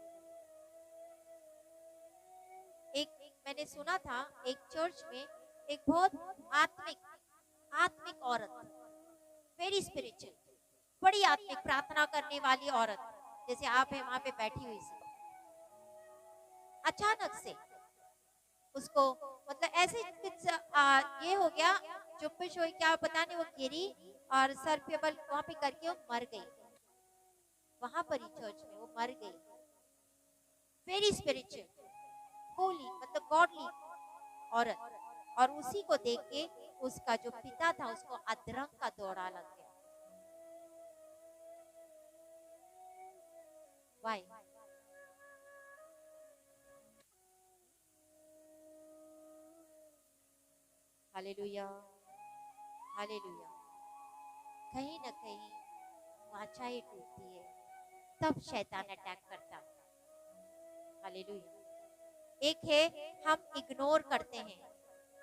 Speaker 2: एक मैंने सुना था, एक चर्च में एक बहुत आत्मिक औरत, वेरी स्पिरिचुअल, बड़ी आत्मिक प्रार्थना करने वाली औरत, जैसे आप है वहां पे बैठी हुई सी, अचानक से उसको मतलब ऐसे कुछ ये हो गया, चुपिश हुई क्या पता नहीं, वो गिरी और सर पे बल वहां पे करके वो मर गई। वहां पर ही चर्च में वो मर गई। वेरी स्पिरिचुअल, होली मतलब गॉडली औरत। और उसी को देख के उसका जो पिता था उसको अधरंग का दौरा लग गया। वाई? Hallelujah, hallelujah. कहीं ना कहीं वाचाएं टूटती है, तब शैतान अटैक करता है। हालेलुया। एक है हम इग्नोर करते हैं,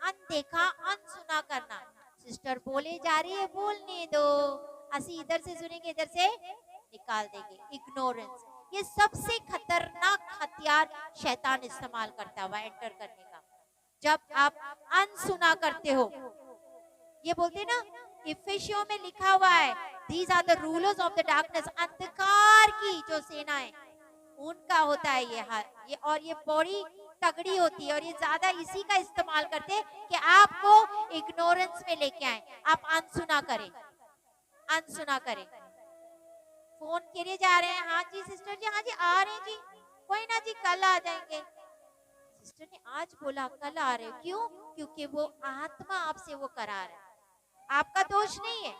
Speaker 2: अनदेखा अनसुना करना। सिस्टर बोले जा रही है, बोलने दो, ਅਸੀਂ इधर से सुनेंगे इधर से निकाल देंगे। इग्नोरेंस, ये सबसे खतरनाक हथियार शैतान इस्तेमाल करता है एंटर करने का। जब आप अनसुना करते हो, ये बोलते ना इफिसियों में लिखा हुआ है, these are the rulers of the darkness, अंधकार की जो सेनाएं, उनका होता है ये हाल। ये और ये बड़ी तगड़ी होती है, और ये ज्यादा इसी का इस्तेमाल करते हैं कि आपको इग्नोरेंस में लेके आए, आप अनसुना करें, अनसुना करें। फोन किए जा रहे हैं, हाँ जी सिस्टर जी, हाँ जी आ रहे हैं जी, कोई ना जी कल आ जाएंगे। सिस्टर ने आज बोला कल आ रहे, क्यों? क्योंकि वो आत्मा आपसे वो करा रहा है। आपका दोष नहीं है,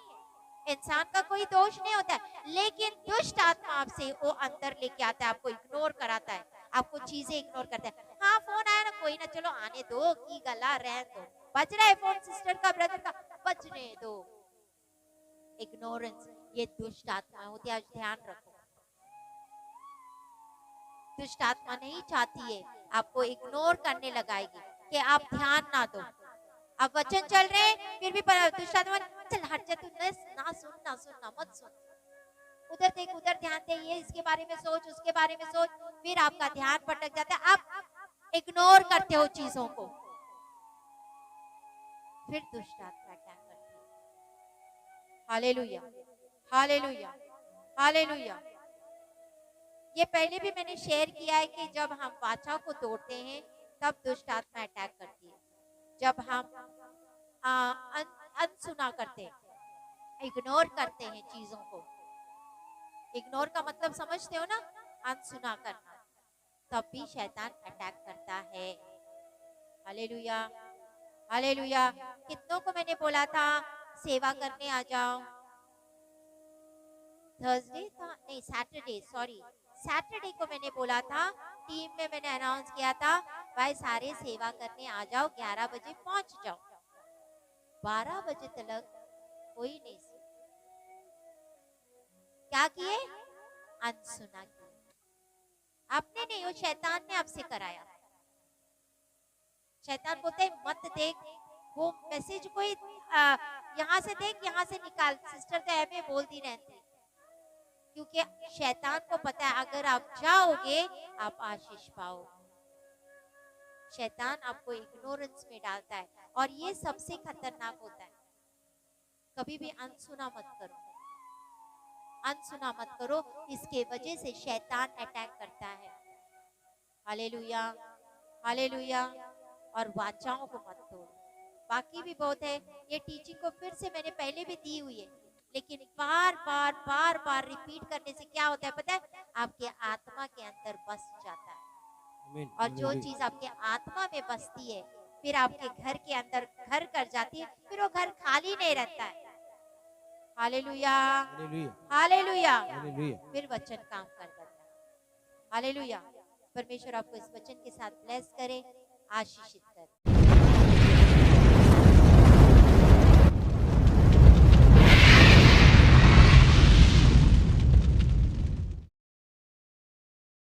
Speaker 2: इंसान का कोई दोष नहीं होता है, लेकिन दुष्ट आत्मा आपसे वो अंदर लेके आता है, आपको इग्नोर कराता है, आपको चीजें इग्नोर करता है। हाँ फोन आया ना, कोई ना चलो आने दो, की गला रह दो, बज रहा है फोन सिस्टर का ब्रदर का, बजने दो। इग्नोरेंस, ये दुष्ट आत्मा होती है, आज ध्यान रखो। दुष्ट आत्मा नहीं चाहती है आपको इग्नोर करने लगाएगी कि आप ध्यान ना दो। आप वचन चल रहे हैं फिर भी दुष्ट आत्मा चल हट जा, तू ना सुन, ना सुन, ना मत सुन, उधर देख, उधर ध्यान दे, ये इसके बारे में सोच, उसके बारे में सोच, फिर आपका ध्यान भटक जाता है, आप इग्नोर करते हो चीजों को, फिर दुष्ट आत्मा अटैक करती है। Hallelujah, hallelujah, hallelujah. ये पहले भी मैंने शेयर किया है कि जब हम वाचा को तोड़ते हैं तब दुष्ट आत्मा अटैक करती है। जब हम अनसुना करते हैं, इग्नोर करते हैं चीजों को, इग्नोर का मतलब समझते हो ना, अनसुना करना, तब भी शैतान अटैक करता है। Hallelujah, hallelujah. कितनों को मैंने बोला था सेवा करने आ जाओ, थर्सडे था नहीं, सैटरडे, सॉरी सैटरडे को मैंने बोला था, टीम में मैंने अनाउंस किया था, भाई सारे सेवा करने आ जाओ, 11 बजे पहुंच जाओ। 12 बजे तक कोई नहीं सी, क्या किए? अनसुना किए। आपने नहीं, वो शैतान ने आपसे कराया। शैतान बोलते हैं मत देख, वो मैसेज कोई यहाँ से देख, यहाँ से निकाल, सिस्टर तो ऐसे बोलती रहती, क्योंकि शैतान को पता है अगर आप जाओगे आप आशीष पाओगे। शैतान आपको इग्नोरेंस में डालता है, और ये सबसे खतरनाक होता है। कभी भी अनसुना मत करो, अनसुना मत करो, इसके वजह से शैतान अटैक करता है। Hallelujah, hallelujah. और वाचाओं को मत तोड़ो। बाकी भी बहुत है, ये टीचिंग को फिर से मैंने पहले भी दी हुई है, लेकिन बार बार रिपीट करने से क्या होता है पता है? आपके आत्मा के अंदर बस जाता है, और जो चीज आपके आत्मा में बसती है फिर आपके घर के अंदर घर कर जाती है, फिर वो घर खाली नहीं रहता है। Hallelujah,
Speaker 1: hallelujah
Speaker 2: hallelujah.
Speaker 1: हालेलुया।
Speaker 2: फिर वचन काम कर करता है। हालेलुया। परमेश्वर आपको इस वचन के साथ ब्लेस करे, आशीषित करे।